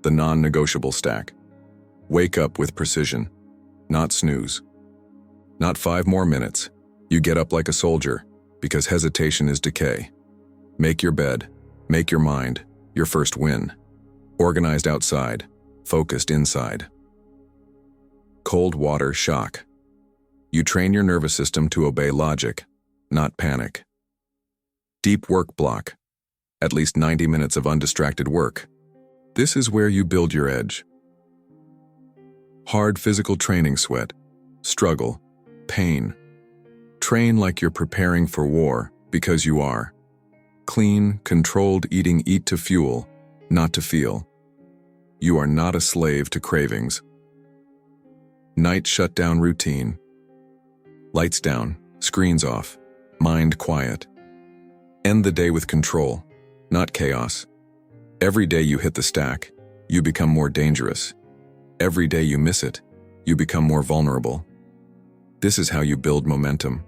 The non-negotiable stack. Wake up with precision, not snooze. Not 5 more minutes. You get up like a soldier, because hesitation is decay. Make your bed, make your mind, your first win. Organized outside, focused inside. Cold water shock. You train your nervous system to obey logic, not panic. Deep work block. At least 90 minutes of undistracted work. This is where you build your edge. Hard physical training sweat, struggle, pain. Train like you're preparing for war, because you are. Clean, controlled eating, eat to fuel, not to feel. You are not a slave to cravings. Night shutdown routine. Lights down, screens off, mind quiet. End the day with control, not chaos. Every day you hit the stack, you become more dangerous. Every day you miss it, you become more vulnerable. This is how you build momentum.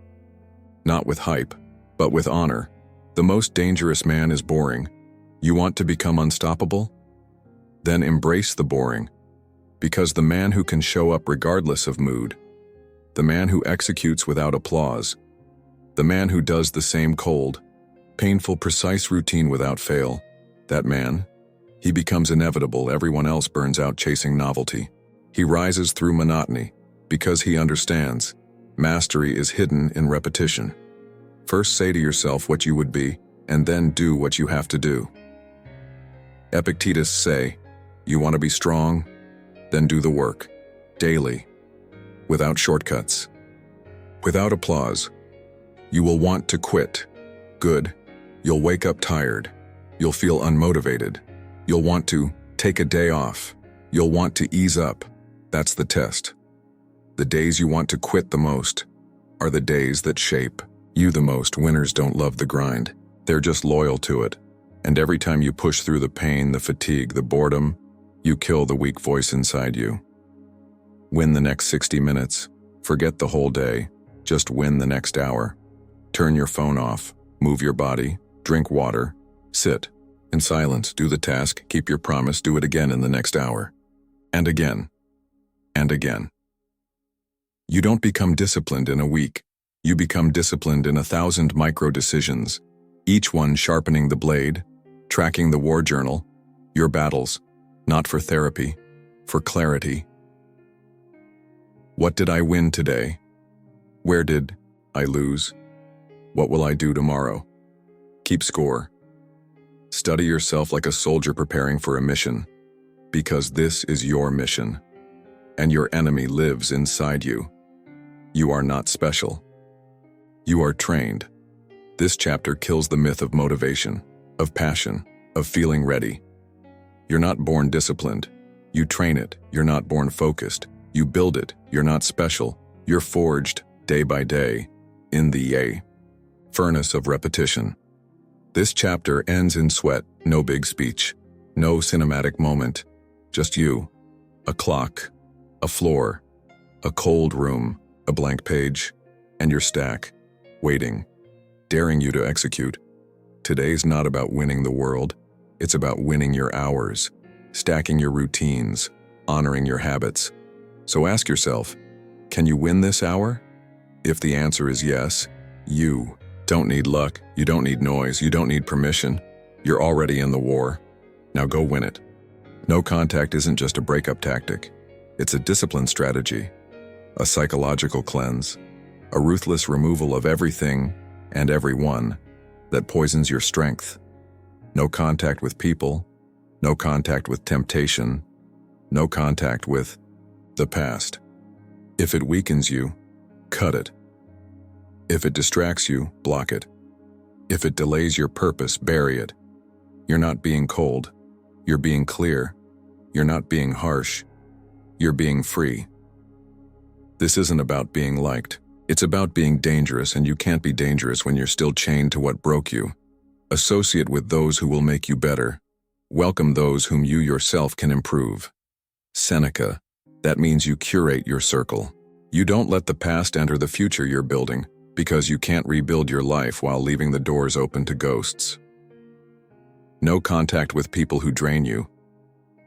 Not with hype, but with honor. The most dangerous man is boring. You want to become unstoppable? Then embrace the boring. Because the man who can show up regardless of mood, the man who executes without applause, the man who does the same cold, painful, precise routine without fail, that man, he becomes inevitable. Everyone else burns out chasing novelty. He rises through monotony because he understands mastery is hidden in repetition. First say to yourself what you would be, and then do what you have to do. Epictetus say, you want to be strong? Then do the work, daily, without shortcuts, without applause. You will want to quit. Good. You'll wake up tired. You'll feel unmotivated. You'll want to take a day off. You'll want to ease up. That's the test. The days you want to quit the most are the days that shape you the most. Winners don't love the grind. They're just loyal to it. And every time you push through the pain, the fatigue, the boredom, you kill the weak voice inside you. Win the next 60 minutes. Forget the whole day. Just win the next hour. Turn your phone off. Move your body. Drink water. Sit in silence. Do the task. Keep your promise. Do it again in the next hour. And again. And again. You don't become disciplined in a week. You become disciplined in 1,000 micro decisions, each one sharpening the blade, tracking the war journal, your battles, not for therapy, for clarity. What did I win today? Where did I lose? What will I do tomorrow? Keep score. Study yourself like a soldier preparing for a mission, because this is your mission, and your enemy lives inside you. You are not special. You are trained. This chapter kills the myth of motivation, of passion, of feeling ready. You're not born disciplined. You train it. You're not born focused. You build it. You're not special. You're forged, day by day, in the furnace of repetition. This chapter ends in sweat, no big speech, no cinematic moment, just you, a clock, a floor, a cold room, a blank page, and your stack, waiting, daring you to execute. Today's not about winning the world, it's about winning your hours, stacking your routines, honoring your habits. So ask yourself, can you win this hour? If the answer is yes, you don't need luck, you don't need noise, you don't need permission. You're already in the war. Now go win it. No contact isn't just a breakup tactic. It's a discipline strategy, a psychological cleanse, a ruthless removal of everything and everyone that poisons your strength. No contact with people, no contact with temptation, no contact with the past. If it weakens you, cut it. If it distracts you, block it. If it delays your purpose, bury it. You're not being cold. You're being clear. You're not being harsh. You're being free. This isn't about being liked. It's about being dangerous, and you can't be dangerous when you're still chained to what broke you. Associate with those who will make you better. Welcome those whom you yourself can improve. Seneca. That means you curate your circle. You don't let the past enter the future you're building, because you can't rebuild your life while leaving the doors open to ghosts. No contact with people who drain you.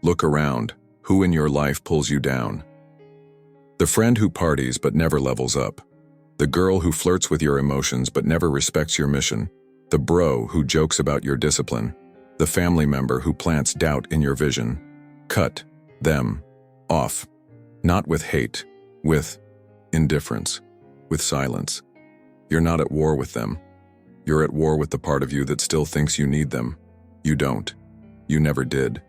Look around. Who in your life pulls you down? The friend who parties but never levels up. The girl who flirts with your emotions but never respects your mission. The bro who jokes about your discipline. The family member who plants doubt in your vision. Cut them off. Not with hate, with indifference, with silence. You're not at war with them. You're at war with the part of you that still thinks you need them. You don't. You never did.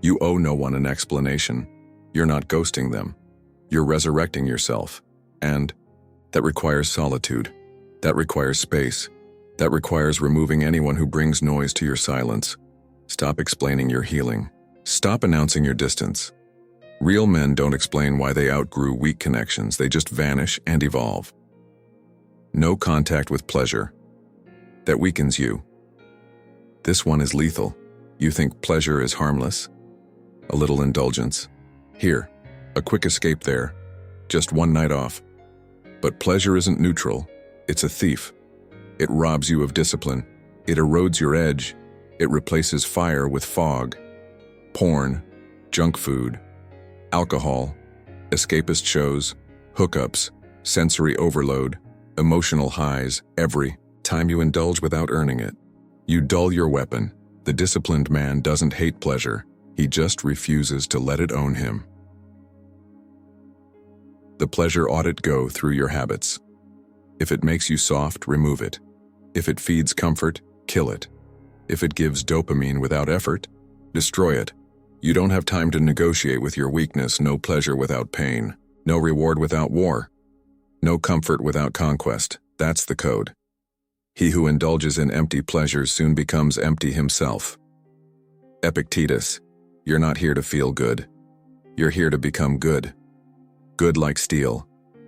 You owe no one an explanation. You're not ghosting them. You're resurrecting yourself. And that requires solitude. That requires space. That requires removing anyone who brings noise to your silence. Stop explaining your healing. Stop announcing your distance. Real men don't explain why they outgrew weak connections. They just vanish and evolve. No contact with pleasure. That weakens you. This one is lethal. You think pleasure is harmless? A little indulgence. Here, a quick escape there. Just one night off. But pleasure isn't neutral. It's a thief. It robs you of discipline. It erodes your edge. It replaces fire with fog. Porn, junk food, alcohol, escapist shows, hookups, sensory overload, emotional highs. Every time you indulge without earning it, you dull your weapon. The disciplined man doesn't hate pleasure. He just refuses to let it own him. The pleasure audit go through your habits. If it makes you soft, remove it. If it feeds comfort, kill it. If it gives dopamine without effort, destroy it. You don't have time to negotiate with your weakness. No pleasure without pain. No reward without war. No comfort without conquest. That's the code. He who indulges in empty pleasures soon becomes empty himself. Epictetus, you're not here to feel good. You're here to become good. Good like steel.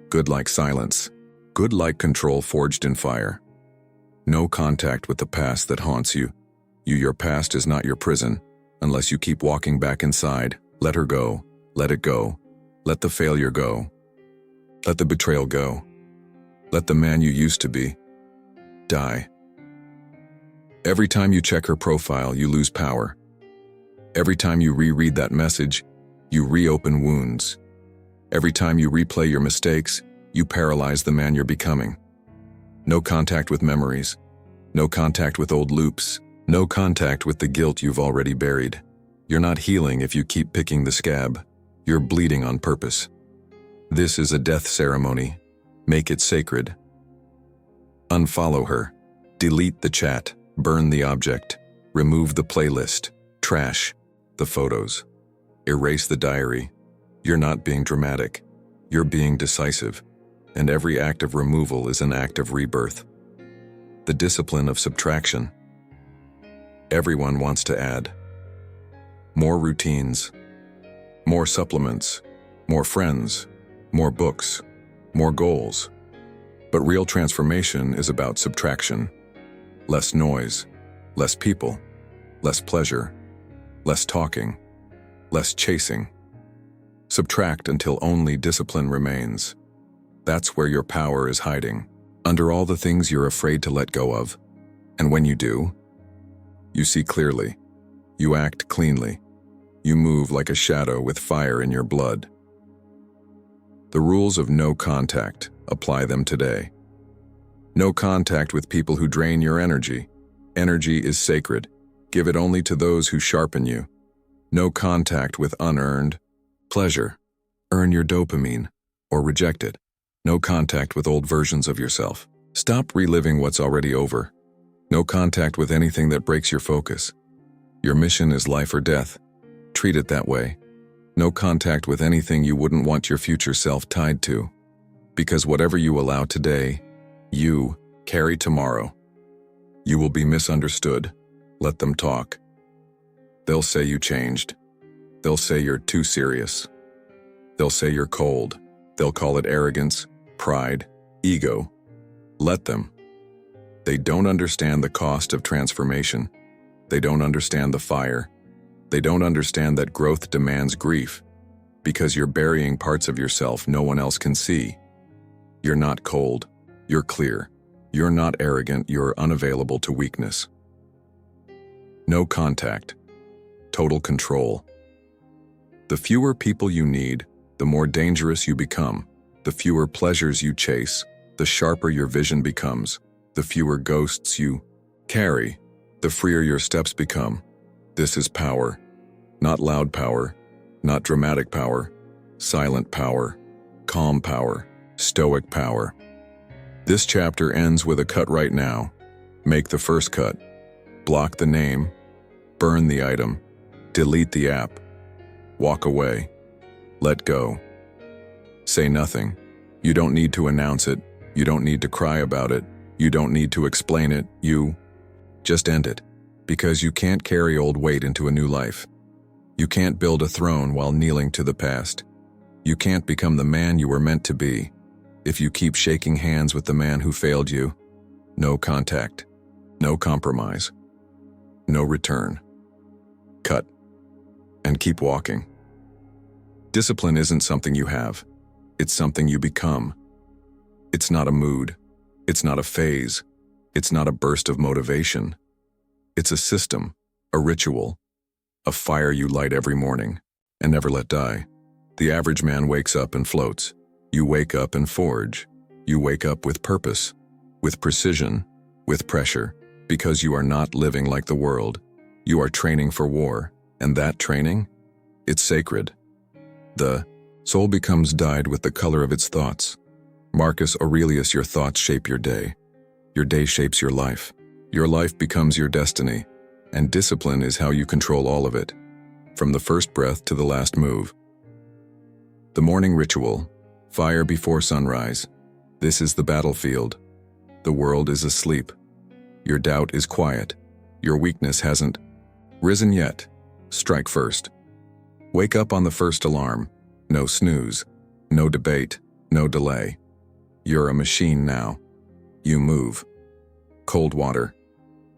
Good like silence. Good like control forged in fire. No contact with the past that haunts you. Your past is not your prison, unless you keep walking back inside. Let her go. Let it go. Let the failure go. Let the betrayal go. Let the man you used to be die. Every time you check her profile, you lose power. Every time you reread that message, you reopen wounds. Every time you replay your mistakes, you paralyze the man you're becoming. No contact with memories. No contact with old loops. No contact with the guilt you've already buried. You're not healing if you keep picking the scab. You're bleeding on purpose. This is a death ceremony. Make it sacred. Unfollow her. Delete the chat. Burn the object. Remove the playlist. Trash the photos. Erase the diary. You're not being dramatic. You're being decisive. And every act of removal is an act of rebirth. The discipline of subtraction. Everyone wants to add. More routines. More supplements. More friends. More books. More goals. But real transformation is about subtraction. Less noise. Less people. Less pleasure. Less talking. Less chasing. Subtract until only discipline remains. That's where your power is hiding, under all the things you're afraid to let go of. And when you do, you see clearly. You act cleanly. You move like a shadow with fire in your blood. The rules of no contact, apply them today. No contact with people who drain your energy. Energy is sacred. Give it only to those who sharpen you. No contact with unearned pleasure. Earn your dopamine, or reject it. No contact with old versions of yourself. Stop reliving what's already over. No contact with anything that breaks your focus. Your mission is life or death. Treat it that way. No contact with anything you wouldn't want your future self tied to. Because whatever you allow today, you carry tomorrow. You will be misunderstood. Let them talk. They'll say you changed. They'll say you're too serious. They'll say you're cold. They'll call it arrogance, pride, ego. Let them. They don't understand the cost of transformation. They don't understand the fire. They don't understand that growth demands grief, because you're burying parts of yourself no one else can see. You're not cold. You're clear. You're not arrogant. You're unavailable to weakness. No contact. Total control. The fewer people you need, the more dangerous you become. The fewer pleasures you chase, the sharper your vision becomes. The fewer ghosts you carry, the freer your steps become. This is power. Not loud power, not dramatic power, silent power, calm power, stoic power. This chapter ends with a cut right now. Make the first cut. Block the name. Burn the item. Delete the app. Walk away. Let go. Say nothing. You don't need to announce it. You don't need to cry about it. You don't need to explain it. You just end it. Because you can't carry old weight into a new life. You can't build a throne while kneeling to the past. You can't become the man you were meant to be if you keep shaking hands with the man who failed you. No contact. No compromise. No return. Cut. And keep walking. Discipline isn't something you have. It's something you become. It's not a mood. It's not a phase. It's not a burst of motivation. It's a system, a ritual, a fire you light every morning and never let die. The average man wakes up and floats. You wake up and forge. You wake up with purpose, with precision, with pressure, because you are not living like the world. You are training for war, and that training, it's sacred. The soul becomes dyed with the color of its thoughts. Marcus Aurelius, your thoughts shape your day. Your day shapes your life. Your life becomes your destiny, and discipline is how you control all of it, from the first breath to the last move. The morning ritual, fire before sunrise. This is the battlefield. The world is asleep. Your doubt is quiet. Your weakness hasn't risen yet. Strike first. Wake up on the first alarm. No snooze. No debate. No delay. You're a machine now. You move. Cold water.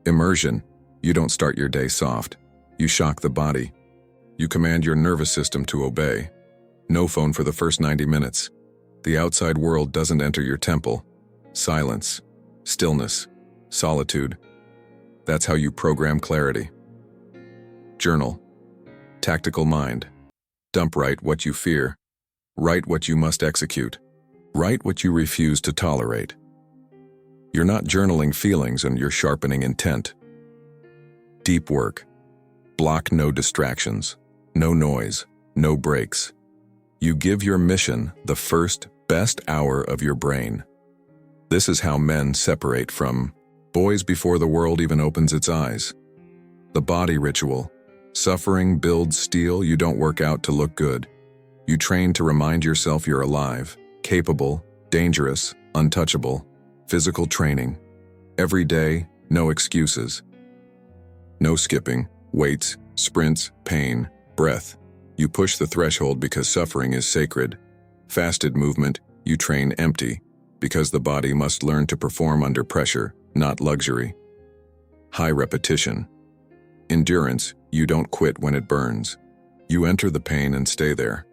Immersion. You don't start your day soft. You shock the body. You command your nervous system to obey. No phone for the first 90 minutes. The outside world doesn't enter your temple. Silence. Stillness. Solitude. That's how you program clarity. Journal. Tactical mind. Dump write what you fear. Write what you must execute. Write what you refuse to tolerate. You're not journaling feelings and you're sharpening intent. Deep work. Block no distractions, no noise, no breaks. You give your mission the first, best hour of your brain. This is how men separate from boys before the world even opens its eyes. The body ritual. Suffering builds steel. You don't work out to look good. You train to remind yourself you're alive, capable, dangerous, untouchable. Physical training. Every day, no excuses. No skipping, weights, sprints, pain, breath. You push the threshold because suffering is sacred. Fasted movement, you train empty, because the body must learn to perform under pressure, not luxury. High repetition. Endurance, you don't quit when it burns. You enter the pain and stay there.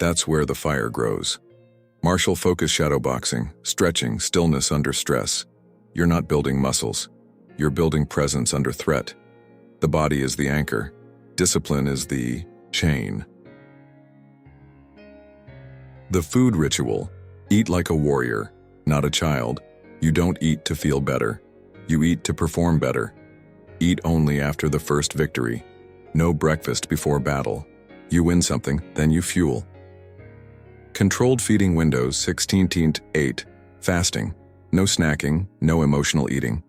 That's where the fire grows. Martial focus shadowboxing, stretching, stillness under stress. You're not building muscles. You're building presence under threat. The body is the anchor. Discipline is the chain. The food ritual. Eat like a warrior, not a child. You don't eat to feel better. You eat to perform better. Eat only after the first victory. No breakfast before battle. You win something, then you fuel. Controlled feeding windows 16-8. Fasting. No snacking, no emotional eating.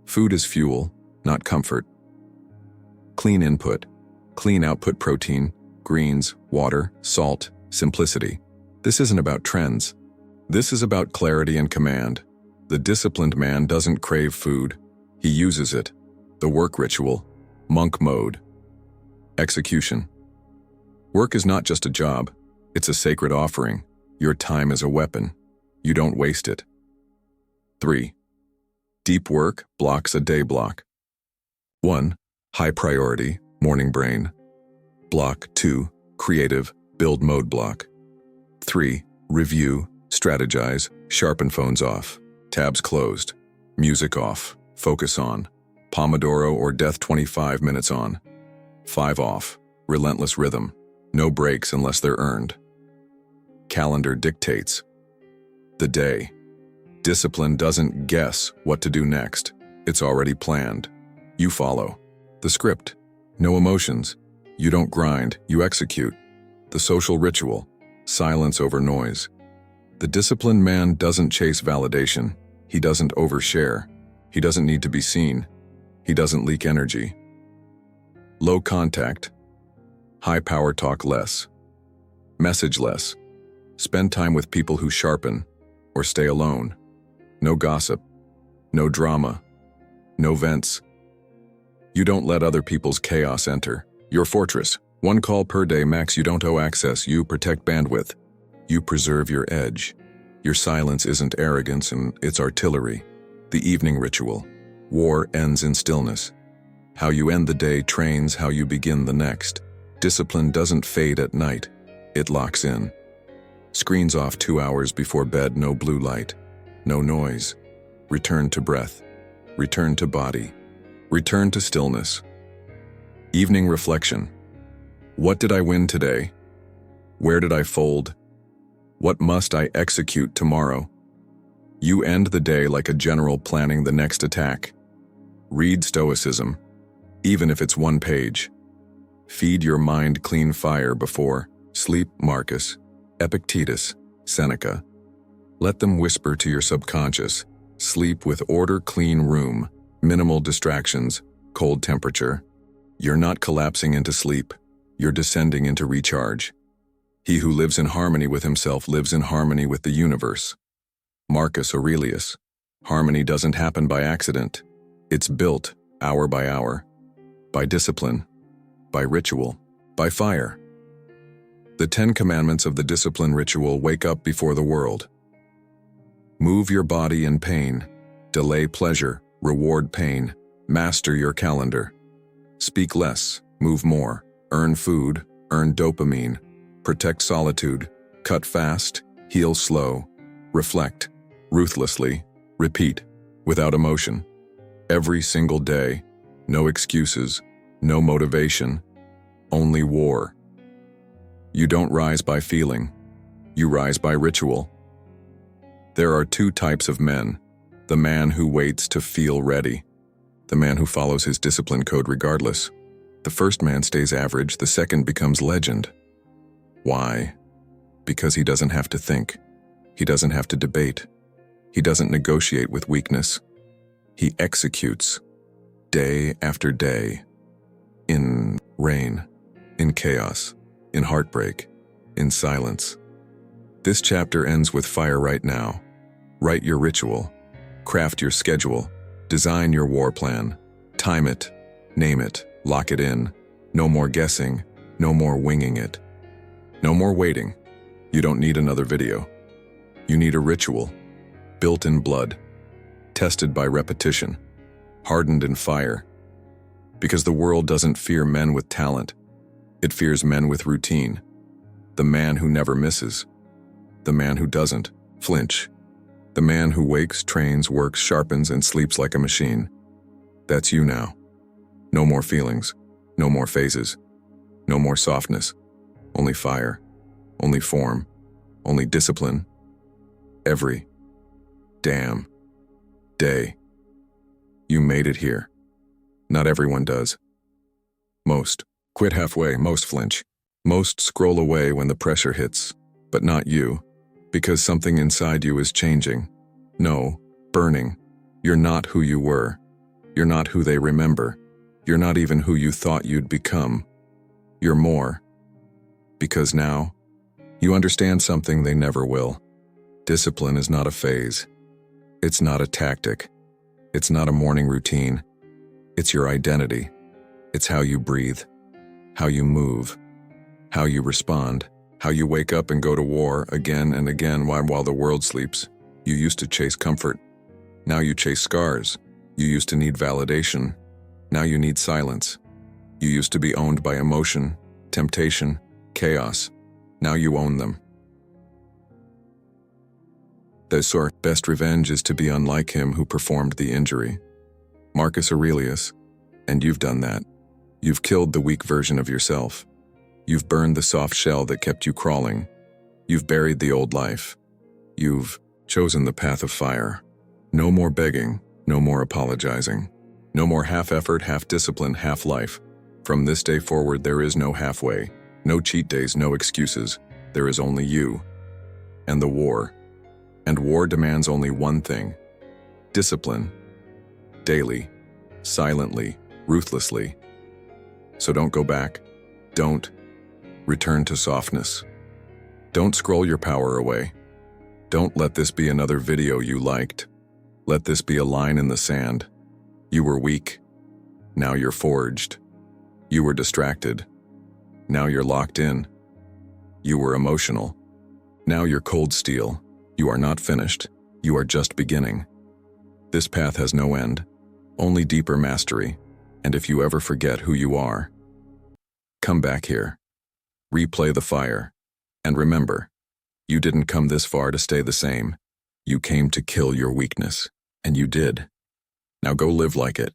Food is fuel, not comfort. Clean input. Clean output protein, greens, water, salt, simplicity. This isn't about trends. This is about clarity and command. The disciplined man doesn't crave food. He uses it. The work ritual. Monk mode. Execution. Work is not just a job. It's a sacred offering. Your time is a weapon. You don't waste it. 3. Deep work blocks a day block. 1. High priority, morning brain. Block 2. Creative, build mode block. 3. Review, strategize, sharpen phones off. Tabs closed. Music off. Focus on. Pomodoro or death 25 minutes on. 5 off. Relentless rhythm. No breaks unless they're earned. Calendar dictates the day. Discipline doesn't guess what to do next. It's already planned. You follow the script. No emotions. You don't grind, you execute. The social ritual. Silence over noise. The disciplined man doesn't chase validation. He doesn't overshare. He doesn't need to be seen. He doesn't leak energy. Low contact. High power talk less. Message less. Spend time with people who sharpen, or stay alone. No gossip. No drama. No vents. You don't let other people's chaos enter. Your fortress. 1 call per day max. You don't owe access. You protect bandwidth. You preserve your edge. Your silence isn't arrogance, and it's artillery. The evening ritual. War ends in stillness. How you end the day trains how you begin the next. Discipline doesn't fade at night. It locks in. Screens off 2 hours before bed. No blue light. No noise. Return to breath. Return to body. Return to stillness. Evening reflection. What did I win today? Where did I fold? What must I execute tomorrow? You end the day like a general planning the next attack. Read Stoicism, even if it's 1 page. Feed your mind clean fire before sleep. Marcus, Epictetus, Seneca. Let them whisper to your subconscious. Sleep with order, clean room, minimal distractions, cold temperature. You're not collapsing into sleep. You're descending into recharge. He who lives in harmony with himself lives in harmony with the universe. Marcus Aurelius. Harmony doesn't happen by accident. It's built, hour by hour, by discipline, by ritual, by fire. The 10 commandments of the discipline ritual. Wake up before the world. Move your body in pain. Delay pleasure, reward pain. Master your calendar. Speak less, move more. Earn food, earn dopamine. Protect solitude. Cut fast, heal slow. Reflect, ruthlessly. Repeat, without emotion. Every single day. No excuses, no motivation. Only war. You don't rise by feeling. You rise by ritual. There are 2 types of men. The man who waits to feel ready. The man who follows his discipline code regardless. The first man stays average, the second becomes legend. Why? Because he doesn't have to think. He doesn't have to debate. He doesn't negotiate with weakness. He executes, day after day, in rain, in chaos, in heartbreak, in silence. This chapter ends with fire right now. Write your ritual. Craft your schedule. Design your war plan. Time it. Name it. Lock it in. No more guessing. No more winging it. No more waiting. You don't need another video. You need a ritual. Built in blood. Tested by repetition. Hardened in fire. Because the world doesn't fear men with talent. It fears men with routine. The man who never misses. The man who doesn't flinch. The man who wakes, trains, works, sharpens, and sleeps like a machine. That's you now. No more feelings. No more phases. No more softness. Only fire. Only form. Only discipline. Every damn day. You made it here. Not everyone does. Most quit halfway, most flinch. Most scroll away when the pressure hits. But not you. Because something inside you is changing. No, burning. You're not who you were. You're not who they remember. You're not even who you thought you'd become. You're more. Because now, you understand something they never will. Discipline is not a phase. It's not a tactic. It's not a morning routine. It's your identity. It's how you breathe, how you move, how you respond, how you wake up and go to war again and again while the world sleeps. You used to chase comfort. Now you chase scars. You used to need validation. Now you need silence. You used to be owned by emotion, temptation, chaos. Now you own them. The best revenge is to be unlike him who performed the injury. Marcus Aurelius, and you've done that. You've killed the weak version of yourself. You've burned the soft shell that kept you crawling. You've buried the old life. You've chosen the path of fire. No more begging, no more apologizing. No more half-effort, half-discipline, half-life. From this day forward, there is no halfway, no cheat days, no excuses. There is only you and the war. And war demands only one thing: discipline. Daily, silently, ruthlessly. So don't go back. Don't return to softness. Don't scroll your power away. Don't let this be another video you liked. Let this be a line in the sand. You were weak. Now you're forged. You were distracted. Now you're locked in. You were emotional. Now you're cold steel. You are not finished. You are just beginning. This path has no end, only deeper mastery. And if you ever forget who you are, come back here. Replay the fire. And remember, you didn't come this far to stay the same. You came to kill your weakness. And you did. Now go live like it.